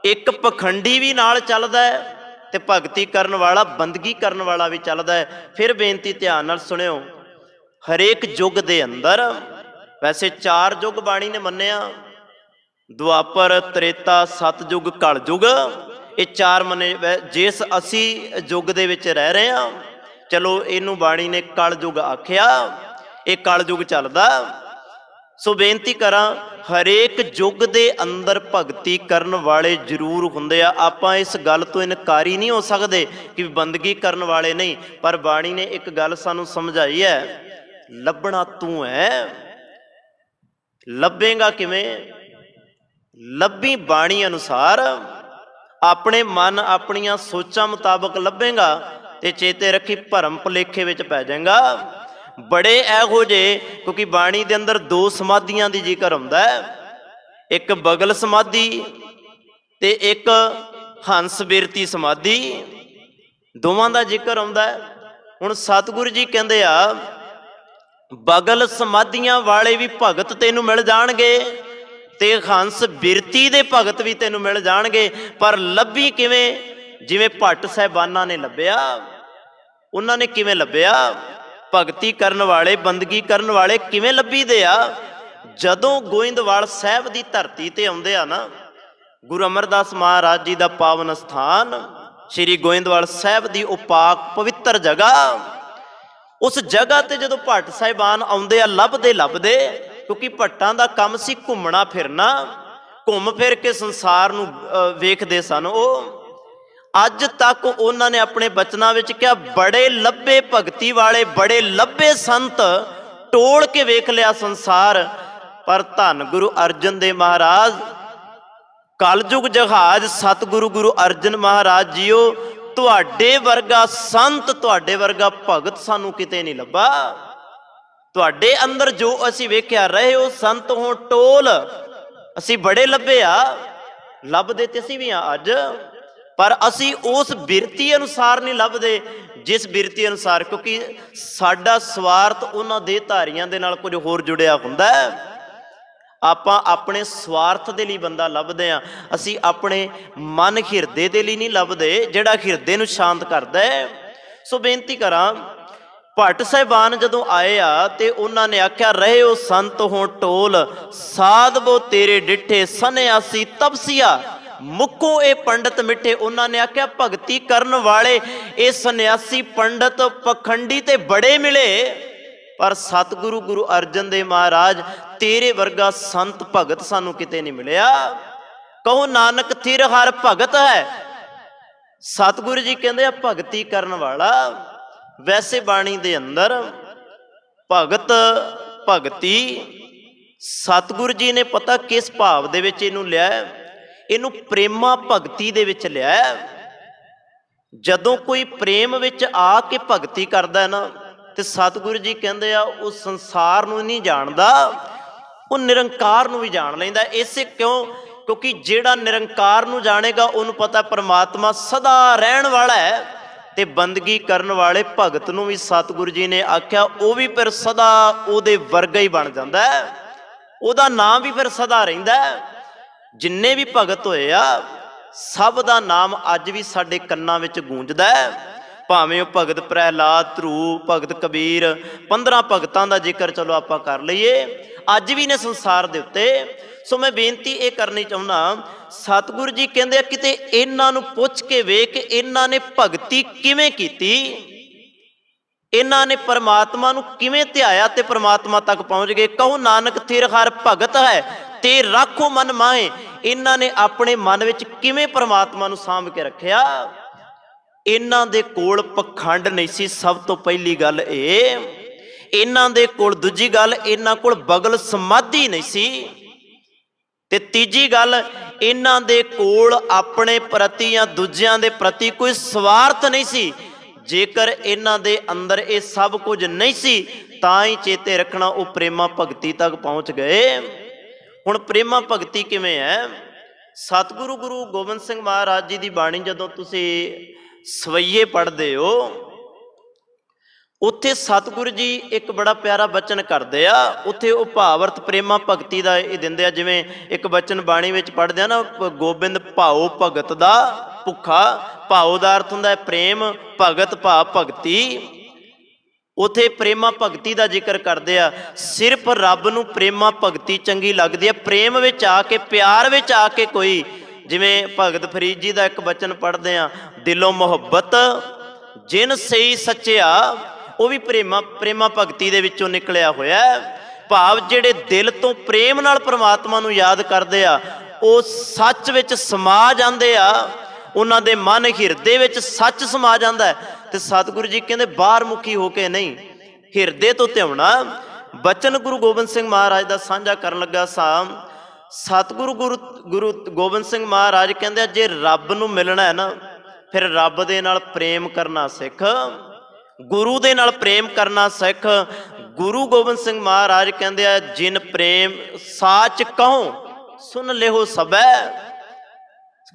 ਇੱਕ ਪਖੰਡੀ ਵੀ ਨਾਲ ਚੱਲਦਾ ਹੈ ਤੇ ਭਗਤੀ ਕਰਨ ਵਾਲਾ ਬੰਦਗੀ ਕਰਨ ਵਾਲਾ ਵੀ ਚੱਲਦਾ ਹੈ। ਫਿਰ ਬੇਨਤੀ ਧਿਆਨ ਨਾਲ ਸੁਣਿਓ, ਹਰੇਕ ਯੁੱਗ ਦੇ ਅੰਦਰ ਵੈਸੇ 4 ਯੁੱਗ ਬਾਣੀ ਨੇ ਮੰਨਿਆ, ਦੁਆਪਰ, ਤ੍ਰੇਤਾ, ਸਤਯੁਗ, ਕਲਯੁਗ, ਇਹ 4 ਮੰਨੇ। ਜਿਸ ਅਸੀਂ ਯੁੱਗ ਦੇ ਵਿੱਚ ਰਹਿ ਰਹੇ ਹਾਂ, ਚਲੋ ਇਹਨੂੰ ਬਾਣੀ ਨੇ ਕਲਯੁਗ ਆਖਿਆ, ਇਹ ਕਲਯੁਗ ਚੱਲਦਾ। ਸੋ ਬੇਨਤੀ ਕਰਾਂ, ਹਰੇਕ ਯੁੱਗ ਦੇ ਅੰਦਰ ਭਗਤੀ ਕਰਨ ਵਾਲੇ ਜ਼ਰੂਰ ਹੁੰਦੇ ਆ। ਆਪਾਂ ਇਸ ਗੱਲ ਤੋਂ ਇਨਕਾਰੀ ਨਹੀਂ ਹੋ ਸਕਦੇ ਕਿ ਬੰਦਗੀ ਕਰਨ ਵਾਲੇ ਨਹੀਂ, ਪਰ ਬਾਣੀ ਨੇ ਇੱਕ ਗੱਲ ਸਾਨੂੰ ਸਮਝਾਈ ਹੈ, ਲੱਭਣਾ ਤੂੰ ਹੈ। ਲੱਭੇਗਾ ਕਿਵੇਂ? ਲੱਭੀ ਬਾਣੀ ਅਨੁਸਾਰ, ਆਪਣੇ ਮਨ ਆਪਣੀਆਂ ਸੋਚਾਂ ਮੁਤਾਬਕ ਲੱਭੇਗਾ ਤੇ ਚੇਤੇ ਰੱਖੀ ਭਰਮ ਭੁਲੇਖੇ ਵਿੱਚ ਪੈ ਜਾਏਗਾ। ਬੜੇ ਇਹੋ ਜਿਹੇ, ਕਿਉਂਕਿ ਬਾਣੀ ਦੇ ਅੰਦਰ 2 ਸਮਾਧੀਆਂ ਦੀ ਜ਼ਿਕਰ ਹੁੰਦਾ ਹੈ, ਇੱਕ ਬਗਲ ਸਮਾਧੀ ਤੇ ਇੱਕ ਹੰਸ ਬਿਰਤੀ ਸਮਾਧੀ, ਦੋਵਾਂ ਦਾ ਜ਼ਿਕਰ ਆਉਂਦਾ ਹੈ। ਹੁਣ ਸਤਿਗੁਰੂ ਜੀ ਕਹਿੰਦੇ ਆ, ਬਗਲ ਸਮਾਧੀਆਂ ਵਾਲੇ ਵੀ ਭਗਤ ਤੈਨੂੰ ਮਿਲ ਜਾਣਗੇ ਤੇ ਹੰਸ ਬਿਰਤੀ ਦੇ ਭਗਤ ਵੀ ਤੈਨੂੰ ਮਿਲ ਜਾਣਗੇ, ਪਰ ਲੱਭੀ ਕਿਵੇਂ? ਜਿਵੇਂ ਭੱਟ ਸਾਹਿਬਾਨਾਂ ਨੇ ਲੱਭਿਆ। ਉਹਨਾਂ ਨੇ ਕਿਵੇਂ ਲੱਭਿਆ? ਭਗਤੀ ਕਰਨ ਵਾਲੇ, ਬੰਦਗੀ ਕਰਨ ਵਾਲੇ ਕਿਵੇਂ ਲੱਭੀਦੇ ਆ? ਜਦੋਂ ਗੋਇੰਦਵਾਲ ਸਾਹਿਬ ਦੀ ਧਰਤੀ ਤੇ ਆਉਂਦੇ ਆ ਨਾ, ਗੁਰੂ ਅਮਰਦਾਸ ਮਹਾਰਾਜ ਜੀ ਦਾ ਪਾਵਨ ਸਥਾਨ ਸ਼੍ਰੀ ਗੋਇੰਦਵਾਲ ਸਾਹਿਬ ਦੀ ਉਪਾਕ ਪਵਿੱਤਰ ਜਗ੍ਹਾ, ਉਸ ਜਗ੍ਹਾ ਤੇ ਜਦੋਂ ਭੱਟ ਸਾਹਿਬਾਨ ਆਉਂਦੇ ਆ, ਲੱਭਦੇ, ਕਿਉਂਕਿ ਭੱਟਾਂ ਦਾ ਕੰਮ ਸੀ ਘੁੰਮਣਾ ਫਿਰਨਾ, ਘੁੰਮ ਫਿਰ ਕੇ ਸੰਸਾਰ ਨੂੰ ਵੇਖਦੇ ਸਨ ਉਹ। ਅੱਜ ਤੱਕ ਉਹਨਾਂ ਨੇ ਆਪਣੇ ਬਚਨਾਂ ਵਿੱਚ ਕਿਹਾ, ਬੜੇ ਲੱਭੇ ਭਗਤੀ ਵਾਲੇ, ਬੜੇ ਲੱਭੇ ਸੰਤ, ਟੋਲ ਕੇ ਵੇਖ ਲਿਆ ਸੰਸਾਰ, ਪਰ ਧੰਨ ਗੁਰੂ ਅਰਜਨ ਦੇਵ ਮਹਾਰਾਜ, ਕਲਯੁਗ ਜਹਾਜ਼ ਸਤਿਗੁਰੂ ਗੁਰੂ ਅਰਜਨ ਮਹਾਰਾਜ ਜੀਓ, ਤੁਹਾਡੇ ਵਰਗਾ ਸੰਤ, ਤੁਹਾਡੇ ਵਰਗਾ ਭਗਤ ਸਾਨੂੰ ਕਿਤੇ ਨਹੀਂ ਲੱਭਾ। ਤੁਹਾਡੇ ਅੰਦਰ ਜੋ ਅਸੀਂ ਵੇਖਿਆ, ਰਹੇ ਹੋ ਸੰਤ ਹੋ ਟੋਲ, ਅਸੀਂ ਬੜੇ ਲੱਭੇ ਆ, ਲੱਭਦੇ ਤੇ ਅਸੀਂ ਵੀ ਆ ਅੱਜ, ਪਰ ਅਸੀਂ ਉਸ ਬਿਰਤੀ ਅਨੁਸਾਰ ਨਹੀਂ ਲੱਭਦੇ ਜਿਸ ਬਿਰਤੀ ਅਨੁਸਾਰ, ਕਿਉਂਕਿ ਸਾਡਾ ਸਵਾਰਥ ਉਹਨਾਂ ਦੇ ਧਾਰੀਆਂ ਦੇ ਨਾਲ ਕੁਝ ਹੋਰ ਜੁੜਿਆ ਹੁੰਦਾ ਹੈ। ਆਪਾਂ ਆਪਣੇ ਸਵਾਰਥ ਦੇ ਲਈ ਬੰਦਾ ਲੱਭਦੇ ਹਾਂ, ਅਸੀਂ ਆਪਣੇ ਮਨ ਹਿਰਦੇ ਦੇ ਲਈ ਨਹੀਂ ਲੱਭਦੇ, ਜਿਹੜਾ ਹਿਰਦੇ ਨੂੰ ਸ਼ਾਂਤ ਕਰਦਾ ਹੈ। ਸੋ ਬੇਨਤੀ ਕਰਾਂ, ਭੱਟ ਸਾਹਿਬਾਨ ਜਦੋਂ ਆਏ ਆ ਤੇ ਉਹਨਾਂ ਨੇ ਆਖਿਆ, ਰਹੇ ਹੋ ਸੰਤ ਹੋ ਟੋਲ, ਸਾਧਵੋ ਤੇਰੇ ਡਿੱਠੇ, ਸੰਨਿਆਸੀ ਤਪਸੀਆ, ਮੁੱਕੋ ਇਹ ਪੰਡਤ ਮਿੱਠੇ। ਉਹਨਾਂ ਨੇ ਆਖਿਆ, ਭਗਤੀ ਕਰਨ ਵਾਲੇ ਇਹ ਸੰਨਿਆਸੀ ਪੰਡਤ ਪਖੰਡੀ ਤੇ ਬੜੇ ਮਿਲੇ, ਪਰ ਸਤਿਗੁਰੂ ਗੁਰੂ ਅਰਜਨ ਦੇਵ ਮਹਾਰਾਜ ਤੇਰੇ ਵਰਗਾ ਸੰਤ ਭਗਤ ਸਾਨੂੰ ਕਿਤੇ ਨਹੀਂ ਮਿਲਿਆ। ਕਹੋ ਨਾਨਕ ਥਿਰ ਹਰ ਭਗਤ ਹੈ। ਸਤਿਗੁਰੂ ਜੀ ਕਹਿੰਦੇ ਆ, ਭਗਤੀ ਕਰਨ ਵਾਲਾ। ਵੈਸੇ ਬਾਣੀ ਦੇ ਅੰਦਰ ਭਗਤ, ਭਗਤੀ ਸਤਿਗੁਰੂ ਜੀ ਨੇ ਪਤਾ ਕਿਸ ਭਾਵ ਦੇ ਵਿੱਚ ਇਹਨੂੰ ਲਿਆ, ਇਹਨੂੰ ਪ੍ਰੇਮਾ ਭਗਤੀ ਦੇ ਵਿੱਚ ਲਿਆ। ਜਦੋਂ ਕੋਈ ਪ੍ਰੇਮ ਵਿੱਚ ਆ ਕੇ ਭਗਤੀ ਕਰਦਾ ਨਾ, ਤੇ ਸਤਿਗੁਰੂ ਜੀ ਕਹਿੰਦੇ ਆ, ਉਹ ਸੰਸਾਰ ਨੂੰ ਨਹੀਂ ਜਾਣਦਾ, ਉਹ ਨਿਰੰਕਾਰ ਨੂੰ ਵੀ ਜਾਣ ਲੈਂਦਾ। ਇਸੇ ਕਿਉਂਕਿ ਜਿਹੜਾ ਨਿਰੰਕਾਰ ਨੂੰ ਜਾਣੇਗਾ ਉਹਨੂੰ ਪਤਾ ਪਰਮਾਤਮਾ ਸਦਾ ਰਹਿਣ ਵਾਲਾ ਹੈ, ਤੇ ਬੰਦਗੀ ਕਰਨ ਵਾਲੇ ਭਗਤ ਨੂੰ ਵੀ ਸਤਿਗੁਰੂ ਜੀ ਨੇ ਆਖਿਆ, ਉਹ ਵੀ ਫਿਰ ਸਦਾ ਉਹਦੇ ਵਰਗਾ ਹੀ ਬਣ ਜਾਂਦਾ ਹੈ, ਉਹਦਾ ਨਾਮ ਵੀ ਫਿਰ ਸਦਾ ਰਹਿੰਦਾ ਹੈ। ਜਿੰਨੇ ਵੀ ਭਗਤ ਹੋਏ ਆ, ਸਭ ਦਾ ਨਾਮ ਅੱਜ ਵੀ ਸਾਡੇ ਕੰਨਾਂ ਵਿੱਚ ਗੂੰਜਦਾ ਹੈ, ਭਾਵੇਂ ਉਹ ਭਗਤ ਪ੍ਰਹਿਲਾਦ, ਧਰੂ, ਭਗਤ ਕਬੀਰ, 15 ਭਗਤਾਂ ਦਾ ਜ਼ਿਕਰ ਚਲੋ ਆਪਾਂ ਕਰ ਲਈਏ, ਅੱਜ ਵੀ ਨੇ ਸੰਸਾਰ ਦੇ ਉੱਤੇ। ਸੋ ਮੈਂ ਬੇਨਤੀ ਇਹ ਕਰਨੀ ਚਾਹੁੰਦਾ, ਸਤਿਗੁਰੂ ਜੀ ਕਹਿੰਦੇ ਆ ਕਿਤੇ ਇਹਨਾਂ ਨੂੰ ਪੁੱਛ ਕੇ ਵੇਖ ਇਹਨਾਂ ਨੇ ਭਗਤੀ ਕਿਵੇਂ ਕੀਤੀ, ਇਹਨਾਂ ਨੇ ਪਰਮਾਤਮਾ ਨੂੰ ਕਿਵੇਂ ਧਿਆਇਆ ਤੇ ਪਰਮਾਤਮਾ ਤੱਕ ਪਹੁੰਚ ਗਏ। ਕਹੋ ਨਾਨਕ ਥਿਰ ਹਰ ਭਗਤ ਹੈ ਤੇ ਰਾਖੋ ਮਨ ਮਾਹੇ। ਇਹਨਾਂ ਨੇ ਆਪਣੇ ਮਨ ਵਿੱਚ ਕਿਵੇਂ ਪਰਮਾਤਮਾ ਨੂੰ ਸਾਂਭ ਕੇ ਰੱਖਿਆ। ਇਹਨਾਂ ਦੇ ਕੋਲ ਪਖੰਡ ਨਹੀਂ ਸੀ, ਸਭ ਤੋਂ ਪਹਿਲੀ ਗੱਲ ਇਹ। ਇਹਨਾਂ ਦੇ ਕੋਲ ਦੂਜੀ ਗੱਲ, ਇਹਨਾਂ ਕੋਲ ਬਗਲ ਸਮਾਧੀ ਨਹੀਂ ਸੀ। ਤੇ ਤੀਜੀ ਗੱਲ, ਇਹਨਾਂ ਦੇ ਕੋਲ ਆਪਣੇ ਪ੍ਰਤੀ ਜਾਂ ਦੂਜਿਆਂ ਦੇ ਪ੍ਰਤੀ ਕੋਈ ਸਵਾਰਥ ਨਹੀਂ ਸੀ। ਜੇਕਰ ਇਹਨਾਂ ਦੇ ਅੰਦਰ ਇਹ ਸਭ ਕੁਝ ਨਹੀਂ ਸੀ ਤਾਂ ਹੀ ਚੇਤੇ ਰੱਖਣਾ ਉਹ ਪ੍ਰੇਮਾ ਭਗਤੀ ਤੱਕ ਪਹੁੰਚ ਗਏ। ਹੁਣ ਪ੍ਰੇਮਾ ਭਗਤੀ ਕਿਵੇਂ ਹੈ? ਸਤਿਗੁਰੂ ਗੁਰੂ ਗੋਬਿੰਦ ਸਿੰਘ ਮਹਾਰਾਜ ਜੀ ਦੀ ਬਾਣੀ ਜਦੋਂ ਤੁਸੀਂ ਸਵਈਏ ਪੜ੍ਹਦੇ ਹੋ, ਉੱਥੇ ਸਤਿਗੁਰੂ ਜੀ ਇੱਕ ਬੜਾ ਪਿਆਰਾ ਬਚਨ ਕਰਦੇ ਆ। ਉੱਥੇ ਉਹ ਭਾਵ ਅਰਥ ਪ੍ਰੇਮਾ ਭਗਤੀ ਦਾ ਇਹ ਦਿੰਦੇ ਆ। ਜਿਵੇਂ ਇੱਕ ਬਚਨ ਬਾਣੀ ਵਿੱਚ ਪੜ੍ਹਦੇ ਆ ਨਾ, ਗੋਬਿੰਦ ਭਾਉ ਭਗਤ ਦਾ ਭੁੱਖਾ। ਭਾਉ ਦਾ ਅਰਥ ਹੁੰਦਾ ਹੈ ਪ੍ਰੇਮ, ਭਗਤ ਭਾਵ ਭਗਤੀ। ਉੱਥੇ ਪ੍ਰੇਮਾ ਭਗਤੀ ਦਾ ਜ਼ਿਕਰ ਕਰਦੇ ਆ। ਸਿਰਫ ਰੱਬ ਨੂੰ ਪ੍ਰੇਮਾ ਭਗਤੀ ਚੰਗੀ ਲੱਗਦੀ ਹੈ। ਪ੍ਰੇਮ ਵਿੱਚ ਆ ਕੇ, ਪਿਆਰ ਵਿੱਚ ਆ ਕੇ ਕੋਈ, ਜਿਵੇਂ ਭਗਤ ਫਰੀਦ ਜੀ ਦਾ ਇੱਕ ਬਚਨ ਪੜ੍ਹਦੇ ਆ, ਦਿਲੋਂ ਮੁਹੱਬਤ ਜਿਨ ਸਹੀ ਸੱਚਿਆ, ਉਹ ਵੀ ਪ੍ਰੇਮਾ ਭਗਤੀ ਦੇ ਵਿੱਚੋਂ ਨਿਕਲਿਆ ਹੋਇਆ। ਭਾਵ ਜਿਹੜੇ ਦਿਲ ਤੋਂ ਪ੍ਰੇਮ ਨਾਲ ਪਰਮਾਤਮਾ ਨੂੰ ਯਾਦ ਕਰਦੇ ਆ, ਉਹ ਸੱਚ ਵਿੱਚ ਸਮਾ ਜਾਂਦੇ ਆ। ਉਹਨਾਂ ਦੇ ਮਨ ਹਿਰਦੇ ਵਿੱਚ ਸੱਚ ਸਮਾ ਜਾਂਦਾ ਹੈ। ਤੇ ਸਤਿਗੁਰੂ ਜੀ ਕਹਿੰਦੇ ਬਾਹਰ ਮੁਖੀ ਹੋ ਕੇ ਨਹੀਂ, ਹਿਰਦੇ ਤੋਂ ਧਿਆਉਣਾ। ਬਚਨ ਗੁਰੂ ਗੋਬਿੰਦ ਸਿੰਘ ਮਹਾਰਾਜ ਦਾ ਸਾਂਝਾ ਕਰਨ ਲੱਗਾ ਸਾਂ। ਸਤਿਗੁਰੂ ਗੁਰੂ ਗੋਬਿੰਦ ਸਿੰਘ ਮਹਾਰਾਜ ਕਹਿੰਦੇ ਜੇ ਰੱਬ ਨੂੰ ਮਿਲਣਾ ਹੈ ਨਾ, ਫਿਰ ਰੱਬ ਦੇ ਨਾਲ ਪ੍ਰੇਮ ਕਰਨਾ ਸਿੱਖ, ਗੁਰੂ ਦੇ ਨਾਲ ਪ੍ਰੇਮ ਕਰਨਾ ਸਿੱਖ। ਗੁਰੂ ਗੋਬਿੰਦ ਸਿੰਘ ਮਹਾਰਾਜ ਕਹਿੰਦੇ ਆ, ਜਿਨ ਪ੍ਰੇਮ ਸਾਚ ਕਹੋ ਸੁਣ ਲਿਓ ਸਭੈ।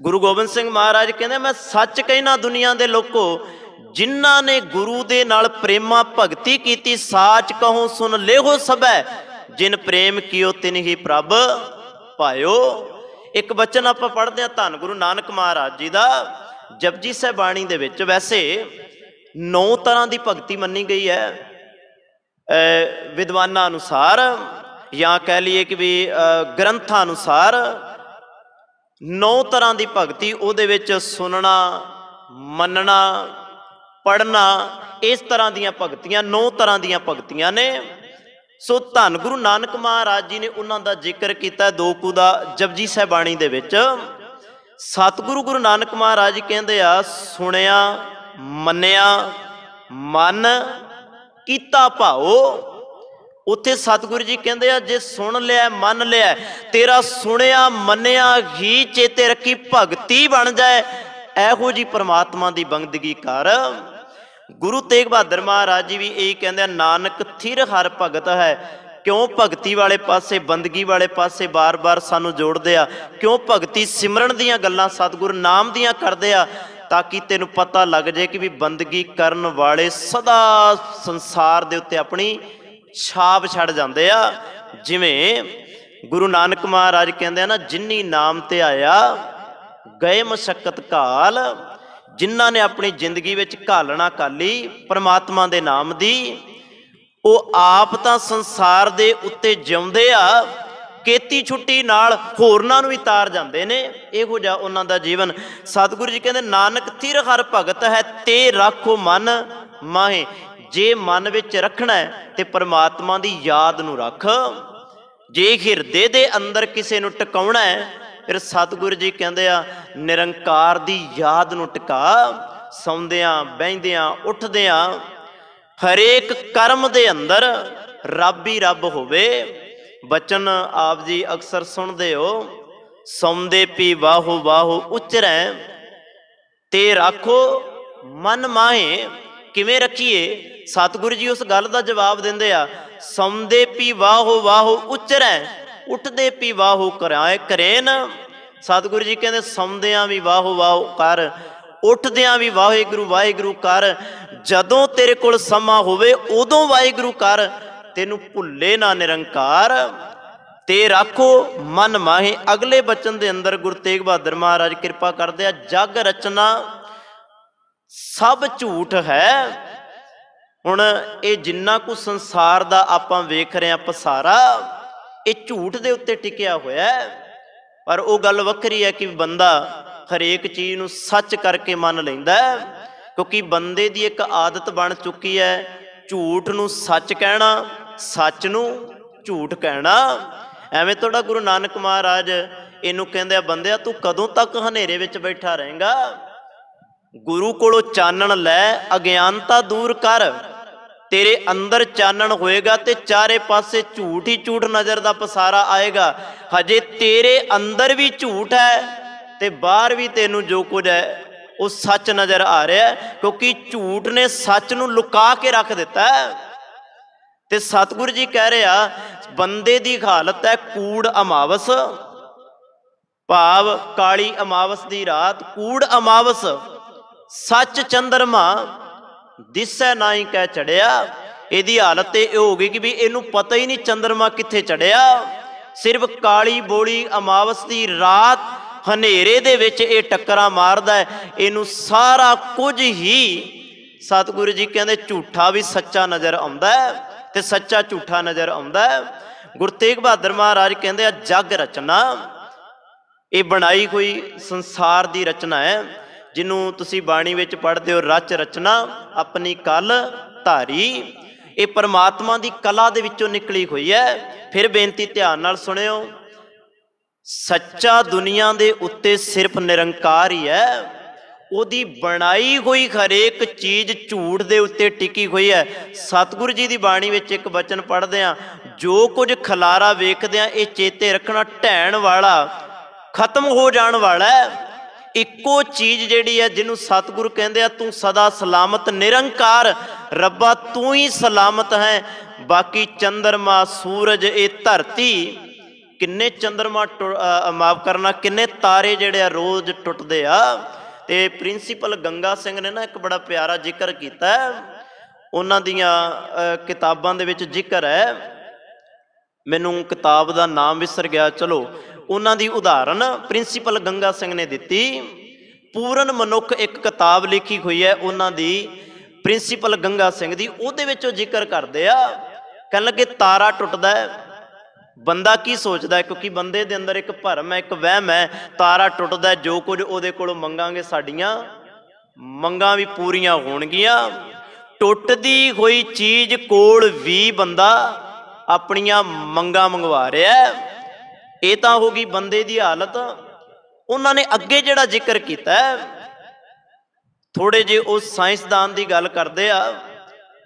ਗੁਰੂ ਗੋਬਿੰਦ ਸਿੰਘ ਮਹਾਰਾਜ ਕਹਿੰਦੇ ਮੈਂ ਸੱਚ ਕਹਿਣਾ ਦੁਨੀਆ ਦੇ ਲੋਕੋ, ਜਿਨ੍ਹਾਂ ਨੇ ਗੁਰੂ ਦੇ ਨਾਲ ਪ੍ਰੇਮਾ ਭਗਤੀ ਕੀਤੀ, ਸਾਚ ਕਹੋ ਸੁਣ ਲਿਓ ਸਭੈ। ਜਿਨ ਪ੍ਰੇਮ ਕੀਓ ਤਿਨ ਹੀ ਪ੍ਰਭ ਪਾਇਓ। ਇੱਕ ਬਚਨ ਆਪਾਂ ਪੜ੍ਹਦੇ ਹਾਂ ਧੰਨ ਗੁਰੂ ਨਾਨਕ ਮਹਾਰਾਜ ਜੀ ਦਾ ਜਪਜੀ ਸਾਹਿਬ ਬਾਣੀ ਦੇ ਵਿੱਚ। ਵੈਸੇ 9 ਤਰ੍ਹਾਂ ਦੀ ਭਗਤੀ ਮੰਨੀ ਗਈ ਹੈ ਵਿਦਵਾਨਾਂ ਅਨੁਸਾਰ, ਜਾਂ ਕਹਿ ਲਈਏ ਕਿ ਵੀ ਗ੍ਰੰਥਾਂ ਅਨੁਸਾਰ। 9 ਤਰ੍ਹਾਂ ਦੀ ਭਗਤੀ, ਉਹਦੇ ਵਿੱਚ ਸੁਣਨਾ, ਮੰਨਣਾ, ਪੜ੍ਹਨਾ, ਇਸ ਤਰ੍ਹਾਂ ਦੀਆਂ ਭਗਤੀਆਂ 9 ਤਰ੍ਹਾਂ ਦੀਆਂ ਭਗਤੀਆਂ ਨੇ। ਸੋ ਧੰਨ ਗੁਰੂ ਨਾਨਕ ਮਹਾਰਾਜ ਜੀ ਨੇ ਉਹਨਾਂ ਦਾ ਜ਼ਿਕਰ ਕੀਤਾ 2 ਕੁ ਦਾ ਜਪਜੀ ਸਾਹਿਬ ਬਾਣੀ ਦੇ ਵਿੱਚ। ਸਤਿਗੁਰੂ ਗੁਰੂ ਨਾਨਕ ਮਹਾਰਾਜ ਜੀ ਕਹਿੰਦੇ ਆ, ਸੁਣਿਆ, ਮੰਨਿਆ, ਮਨ ਕੀਤਾ ਭਾਓ। ਉੱਥੇ ਸਤਿਗੁਰੂ ਜੀ ਕਹਿੰਦੇ ਆ, ਜੇ ਸੁਣ ਲਿਆ, ਮੰਨ ਲਿਆ, ਤੇਰਾ ਸੁਣਿਆ ਮੰਨਿਆ ਹੀ ਚੇਤੇ ਰੱਖੀ ਭਗਤੀ ਬਣ ਜਾਏ। ਇਹੋ ਜੀ ਪਰਮਾਤਮਾ ਦੀ ਬੰਦਗੀ ਕਰ। ਗੁਰੂ ਤੇਗ ਬਹਾਦਰ ਮਹਾਰਾਜ ਜੀ ਵੀ ਇਹੀ ਕਹਿੰਦੇ ਆ, ਨਾਨਕ ਥਿਰ ਹਰ ਭਗਤ ਹੈ। ਕਿਉਂ ਭਗਤੀ ਵਾਲੇ ਪਾਸੇ, ਬੰਦਗੀ ਵਾਲੇ ਪਾਸੇ ਬਾਰ-ਬਾਰ ਸਾਨੂੰ ਜੋੜਦੇ ਆ? ਕਿਉਂ ਭਗਤੀ ਸਿਮਰਨ ਦੀਆਂ ਗੱਲਾਂ ਸਤਿਗੁਰੂ ਨਾਮ ਦੀਆਂ ਕਰਦੇ ਆ? ਤਾਂ ਕਿ ਤੈਨੂੰ ਪਤਾ ਲੱਗ ਜਾਏ ਕਿ ਵੀ ਬੰਦਗੀ ਕਰਨ ਵਾਲੇ ਸਦਾ ਸੰਸਾਰ ਦੇ ਉੱਤੇ ਆਪਣੀ ਛਾਪ ਛੱਡ ਜਾਂਦੇ ਆ। ਜਿਵੇਂ ਗੁਰੂ ਨਾਨਕ ਮਹਾਰਾਜ ਕਹਿੰਦੇ ਆ ਨਾ, ਜਿਨੀ ਨਾਮ ਤੇ ਆਇਆ ਗਏ ਮਸ਼ੱਕਤ ਘਾਲ। ਜਿਨ੍ਹਾਂ ਨੇ ਆਪਣੀ ਜ਼ਿੰਦਗੀ ਵਿੱਚ ਘਾਲਣਾ ਘਾਲੀ ਪਰਮਾਤਮਾ ਦੇ ਨਾਮ ਦੀ, ਉਹ ਆਪ ਤਾਂ ਸੰਸਾਰ ਦੇ ਉੱਤੇ ਜਿਉਂਦੇ ਆ, ਕੀਤੀ ਛੁੱਟੀ ਨਾਲ ਹੋਰਨਾਂ ਨੂੰ ਵੀ ਤਾਰ ਜਾਂਦੇ ਨੇ। ਇਹੋ ਜਿਹਾ ਉਹਨਾਂ ਦਾ ਜੀਵਨ। ਸਤਿਗੁਰੂ ਜੀ ਕਹਿੰਦੇ ਨਾਨਕ ਥਿਰ ਹਰ ਭਗਤ ਹੈ ਤੇ ਰਾਖੋ ਮਨ ਮਾਹੇ। ਜੇ ਮਨ ਵਿੱਚ ਰੱਖਣਾ ਹੈ ਤੇ ਪਰਮਾਤਮਾ ਦੀ ਯਾਦ ਨੂੰ ਰੱਖ। ਜੇ ਹਿਰਦੇ ਦੇ ਅੰਦਰ ਕਿਸੇ ਨੂੰ ਟਿਕਾਉਣਾ ਹੈ, ਫਿਰ ਸਤਿਗੁਰੂ ਜੀ ਕਹਿੰਦੇ ਆ ਨਿਰੰਕਾਰ ਦੀ ਯਾਦ ਨੂੰ ਟਿਕਾ। ਸੌਂਦਿਆਂ, ਬਹਿੰਦਿਆਂ, ਉੱਠਦਿਆਂ, ਹਰੇਕ ਕਰਮ ਦੇ ਅੰਦਰ ਰੱਬ ਹੀ ਰੱਬ ਹੋਵੇ। ਬਚਨ ਆਪ ਜੀ ਅਕਸਰ ਸੁਣਦੇ ਹੋ, ਸੌਂਦੇ ਪੀ ਵਾਹੋ ਵਾਹੋ ਉਚਰੈ ਤੇ ਰਾਖੋ ਮਨ ਮਾਹੇ। ਕਿਵੇਂ ਰੱਖੀਏ? ਸਤਿਗੁਰੂ ਜੀ ਉਸ ਗੱਲ ਦਾ ਜਵਾਬ ਦਿੰਦੇ ਆ, ਸੌਂਦੇ ਪੀ ਵਾਹੋ ਵਾਹੋ ਉਚਰੈ, ਉੱਠਦੇ ਪੀ ਵਾਹੋ ਕਰੇਨ। ਸਤਿਗੁਰੂ ਜੀ ਕਹਿੰਦੇ ਸੌਂਦਿਆਂ ਵੀ ਵਾਹੋ ਵਾਹੋ ਕਰ, ਉੱਠਦਿਆਂ ਵੀ ਵਾਹਿਗੁਰੂ ਵਾਹਿਗੁਰੂ ਕਰ। ਜਦੋਂ ਤੇਰੇ ਕੋਲ ਸਮਾਂ ਹੋਵੇ ਉਦੋਂ ਵਾਹਿਗੁਰੂ ਕਰ, ਤੈਨੂੰ ਭੁੱਲੇ ਨਾ ਨਿਰੰਕਾਰ। ਤੇ ਰਾਖੋ ਮਨ ਮਾਹੇ। ਅਗਲੇ ਬਚਨ ਦੇ ਅੰਦਰ ਗੁਰੂ ਤੇਗ ਬਹਾਦਰ ਮਹਾਰਾਜ ਕਿਰਪਾ ਕਰਦੇ ਆ, ਜਗ ਰਚਨਾ ਸਭ ਝੂਠ ਹੈ। ਹੁਣ ਇਹ ਜਿੰਨਾ ਕੁ ਸੰਸਾਰ ਦਾ ਆਪਾਂ ਵੇਖ ਰਹੇ ਹਾਂ ਪਸਾਰਾ, ਇਹ ਝੂਠ ਦੇ ਉੱਤੇ ਟਿਕਿਆ ਹੋਇਆ ਹੈ। पर वो गल वक्री है कि बंदा हरेक चीज़ नूं सच करके मन लैंदा है, क्योंकि बंदे दी एक आदत बन चुकी है झूठ नूं सच कहना, सच नूं झूठ कहना। एवें थोड़ा गुरु नानक महाराज इनू कहंदे बंदिया तू कदों तक हनेरे विच बैठा रहेगा, गुरु कोलों चानण लै, अज्ञानता दूर कर, तेरे अंदर चानण होएगा ते चारे पासे झूठ ही झूठ नजर दा पसारा आएगा। हजे तेरे अंदर भी झूठ है ते बाहर भी तेनू जो कुछ है वो सच नजर आ रहा है, क्योंकि झूठ ने सच नूं लुका के रख दिता है। ते सतगुरु जी कह रहे आ बंदे दी हालत है कूड़ अमावस, भाव काली अमावस दी रात, कूड़ अमावस सच चंद्रमा दिसै ना ही कह चढ़िया। इहदी हालत ये हो गई कि भी इनू पता ही नहीं चंद्रमा कित्थे चढ़िया, सिर्फ काली बोली अमावस दी रात हनेरे दे विच ये टक्करां मारदा है। इनू सारा कुछ ही सतगुरु जी कहंदे झूठा भी सच्चा नज़र आउंदा है ते सच्चा झूठा नज़र आउंदा है। गुरु तेग बहादुर महाराज कहंदे जग रचना, ये बनाई हुई संसार दी रचना है, जिन्हों तुसी बाणी विच पढ़ते हो रच रचना अपनी कल धारी, ये परमात्मा दी कला दे विचों निकली हुई है। फिर बेनती ध्यान नाल सुनियो, सच्चा दुनिया दे उत्ते सिर्फ निरंकार ही है, ओदी बनाई हुई हरेक चीज़ झूठ दे उत्ते टिकी हुई है। सतगुरु जी दी बाणी विच एक वचन पढ़दे आ, जो कुछ खलारा वेखदे आ ये चेते रखना ढहण वाला खत्म हो जाण वाला है। इक्को चीज़ जिहड़ी है जिन्हों सतगुरु कहंदे आ तू सदा सलामत निरंकार, रब्बा तू ही सलामत है, बाकी चंद्रमा सूरज ये धरती किन्ने चंद्रमा माफ करना किन्ने तारे जिहड़े आ रोज़ टुटदे आ। ते प्रिंसीपल गंगा सिंह ने ना एक बड़ा प्यारा जिक्र किया है, उन्हां दियां किताबां दे विच जिक्र है, मैनूं किताब दा नाम विसर गया, चलो उन्हां दी उदाहरण प्रिंसीपल गंगा सिंह ने दिती। पूਰਨ मनुख एक किताब लिखी हुई है उन्हां दी प्रिंसीपल गंगा सिंह दी, उहदे विच ओह जिक्र करदे आ, कहण लगे तारा टुटदा है, बंदा की सोचता है, क्योंकि बंदे दे अंदर एक भरम है, एक वहम है, तारा टुटदा है, जो कुछ उहदे कोलों मंगांगे साडियां मंगां भी पूरीआं होणगीआं। टुटदी होई चीज़ कोल भी बंदा अपनियां मंगां मंगवा रहा है, ये तो होगी बंदे की हालत। उन्होंने अगे जिहड़ा जिक्र किया थोड़े जे उस साइंसदान की गल करते आ,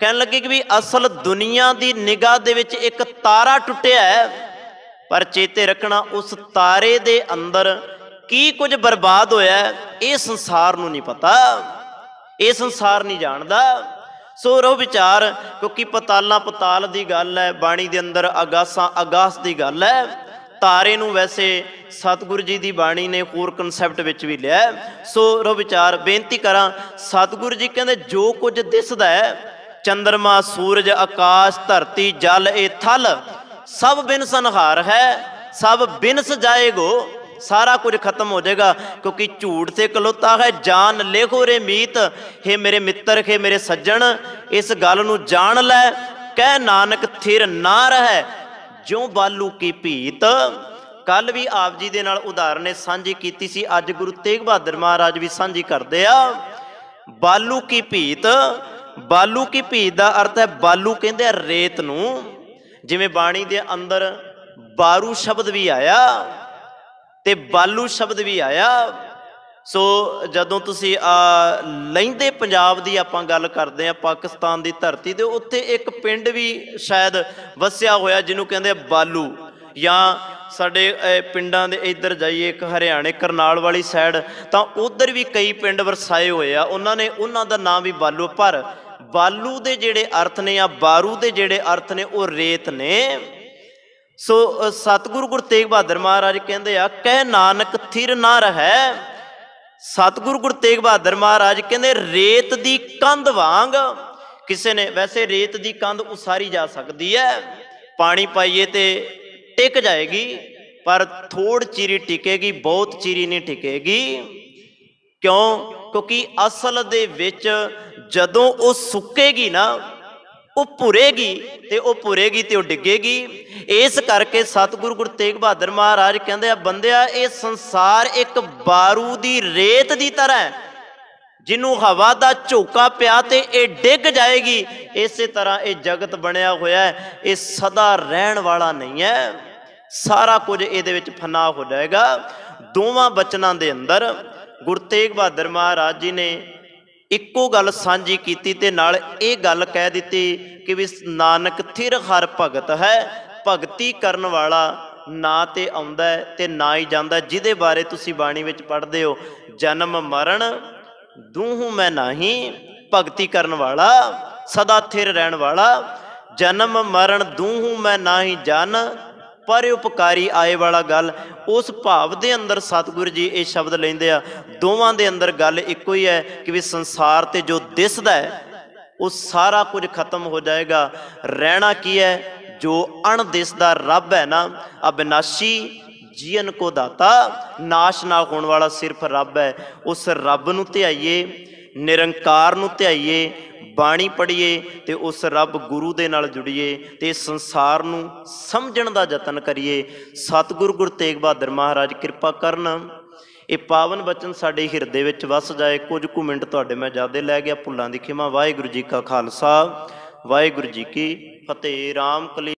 कहन लगे कि भी असल दुनिया की निगाह दे विच एक तारा टुटिया है, पर चेते रखना उस तारे दे अंदर की कुछ बर्बाद होया है ये संसार नूं नहीं पता, ये संसार नहीं जानदा। सो रो विचार, क्योंकि पतालां पताल की गल है, बाणी दे अंदर आगासां आगास की गल है, तारे नूं वैसे सतगुरु जी की बाणी ने होर कंसैप्ट विच भी लिया। सो रो विचार बेनती करा, सतगुरु जी कहंदे जो कुछ दिसदा है चंद्रमा सूरज आकाश धरती जल ए थल सब बिन संहार है, सब बिन सजाएगो, सारा कुछ खत्म हो जाएगा, क्योंकि झूठ से खलोता है जान लेखो रे मीत। हे मेरे मित्र, हे मेरे सज्जन, इस गल नूं जान लै, कह नानक थिर ना रहे ज्यों बालू की भीत। कल भी आप जी दे नाल उदाहरण ने सांझी कीती सी, अज गुरु तेग बहादुर महाराज भी सांझी करदे आ। बालू की भीत, बालू की भीत का अर्थ है, बालू कहंदे रेत नूं, जिवें बाणी दे अंदर बारू शब्द भी आया ते बालू शब्द भी आया। सो जदों तुसी लहिंदे पंजाब की आपां गल करते हैं, पाकिस्तान की धरती ते उत्थे एक पिंड भी शायद वसिया होया जिन्हों कहंदे बालू, या साडे पिंडां दे इधर जाइए एक हरियाणे करनाल वाली साइड तां उधर भी कई पिंड वरसाए होए आ, उन्होंने उन्हां दा नाम भी बालू, पर बालू दे जिहड़े अर्थ ने या बारू दे जिहड़े अर्थ ने वो रेत ने। सो सतगुरु गुरु तेग बहादुर महाराज कहंदे आ, कह नानक थिर ना रहे। सतगुरु गुरु तेग बहादुर महाराज कहंदे रेत दी कंध वांग, किसी ने वैसे रेत दी कंध उसारी जा सकती है, पानी पाइए तो टिक जाएगी, पर थोड़ चीरी टिकेगी, बहुत चीरी नहीं टिकेगी। क्यों? क्योंकि असल दे विच जदों वो सुकेगी ना, ਉਹ ਭੁਰੇਗੀ ਤੇ ਉਹ ਭੁਰੇਗੀ ਤੇ ਉਹ ਡਿੱਗੇਗੀ। ਇਸ ਕਰਕੇ ਸਤਿਗੁਰੂ ਗੁਰੂ ਤੇਗ ਬਹਾਦਰ ਮਹਾਰਾਜ ਕਹਿੰਦੇ ਆ, ਬੰਦਿਆ ਇਹ ਸੰਸਾਰ ਇੱਕ ਬਾਰੂ ਦੀ ਰੇਤ ਦੀ ਤਰ੍ਹਾਂ ਹੈ, ਜਿਹਨੂੰ ਹਵਾ ਦਾ ਝੋਕਾ ਪਿਆ ਤੇ ਇਹ ਡਿੱਗ ਜਾਏਗੀ। ਇਸੇ ਤਰ੍ਹਾਂ ਇਹ ਜਗਤ ਬਣਿਆ ਹੋਇਆ ਹੈ, ਇਹ ਸਦਾ ਰਹਿਣ ਵਾਲਾ ਨਹੀਂ ਹੈ, ਸਾਰਾ ਕੁਝ ਇਹਦੇ ਵਿੱਚ ਫਨਾ ਹੋ ਜਾਏਗਾ। ਦੋਵਾਂ ਬਚਨਾਂ ਦੇ ਅੰਦਰ ਗੁਰੂ ਤੇਗ ਬਹਾਦਰ ਮਹਾਰਾਜ ਜੀ ਨੇ ਇੱਕੋ ਗੱਲ ਸਾਂਝੀ ਕੀਤੀ ਤੇ ਨਾਲ ਇਹ ਗੱਲ ਕਹਿ ਦਿੱਤੀ ਕਿ ਵੀ ਨਾਨਕ ਥਿਰ ਹਰ ਭਗਤ ਹੈ, ਭਗਤੀ ਕਰਨ ਵਾਲਾ ਨਾ ਤੇ ਆਉਂਦਾ ਹੈ ਤੇ ਨਾ ਹੀ ਜਾਂਦਾ, ਜਿਹਦੇ ਬਾਰੇ ਤੁਸੀਂ ਬਾਣੀ ਵਿੱਚ ਪੜ੍ਹਦੇ ਹੋ, ਜਨਮ ਮਰਨ ਦੂਹੂ ਮੈਂ ਨਹੀਂ, ਭਗਤੀ ਕਰਨ ਵਾਲਾ ਸਦਾ ਥਿਰ ਰਹਿਣ ਵਾਲਾ, ਜਨਮ ਮਰਨ ਦੂਹੂ ਮੈਂ ਨਹੀਂ ਜਨ, ਪਰ ਉਪਕਾਰੀ ਆਏ ਵਾਲਾ ਗੱਲ। ਉਸ ਭਾਵ ਦੇ ਅੰਦਰ ਸਤਿਗੁਰੂ ਜੀ ਇਹ ਸ਼ਬਦ ਲੈਂਦੇ ਆ। ਦੋਵਾਂ ਦੇ ਅੰਦਰ ਗੱਲ ਇੱਕੋ ਹੀ ਹੈ ਕਿ ਵੀ ਸੰਸਾਰ ਤੇ ਜੋ ਦਿਸਦਾ ਹੈ ਉਹ ਸਾਰਾ ਕੁਝ ਖਤਮ ਹੋ ਜਾਏਗਾ। ਰਹਿਣਾ ਕੀ ਹੈ? ਜੋ ਅਣਦਿਸਦਾ ਰੱਬ ਹੈ ਨਾ, ਅਬਿਨਾਸ਼ੀ ਜੀਵਨ ਕੋ ਦਾਤਾ, ਨਾਸ਼ ਨਾ ਹੋਣ ਵਾਲਾ ਸਿਰਫ ਰੱਬ ਹੈ। ਉਸ ਰੱਬ ਨੂੰ ਧਿਆਈਏ, ਨਿਰੰਕਾਰ ਨੂੰ ਧਿਆਈਏ, ਬਾਣੀ ਪੜ੍ਹੀਏ ਤੇ ਉਸ ਰੱਬ ਗੁਰੂ ਦੇ ਨਾਲ ਜੁੜੀਏ ਤੇ ਸੰਸਾਰ ਨੂੰ ਸਮਝਣ ਦਾ ਯਤਨ ਕਰੀਏ। ਸਤਿਗੁਰੂ ਗੁਰੂ ਤੇਗ ਬਹਾਦਰ ਮਹਾਰਾਜ ਕਿਰਪਾ ਕਰਨ, ਇਹ ਪਾਵਨ ਬਚਨ ਸਾਡੇ ਹਿਰਦੇ ਵਿੱਚ ਵਸ ਜਾਏ। ਕੁਝ ਕੁ ਮਿੰਟ ਤੁਹਾਡੇ ਮੈਂ ਜ਼ਿਆਦਾ ਲੈ ਗਿਆ, ਭੁੱਲਾਂ ਦੀ ਖਿਮਾ। ਵਾਹਿਗੁਰੂ ਜੀ ਕਾ ਖਾਲਸਾ, ਵਾਹਿਗੁਰੂ ਜੀ ਕੀ ਫਤਿਹ। ਰਾਮ ਕਲੀ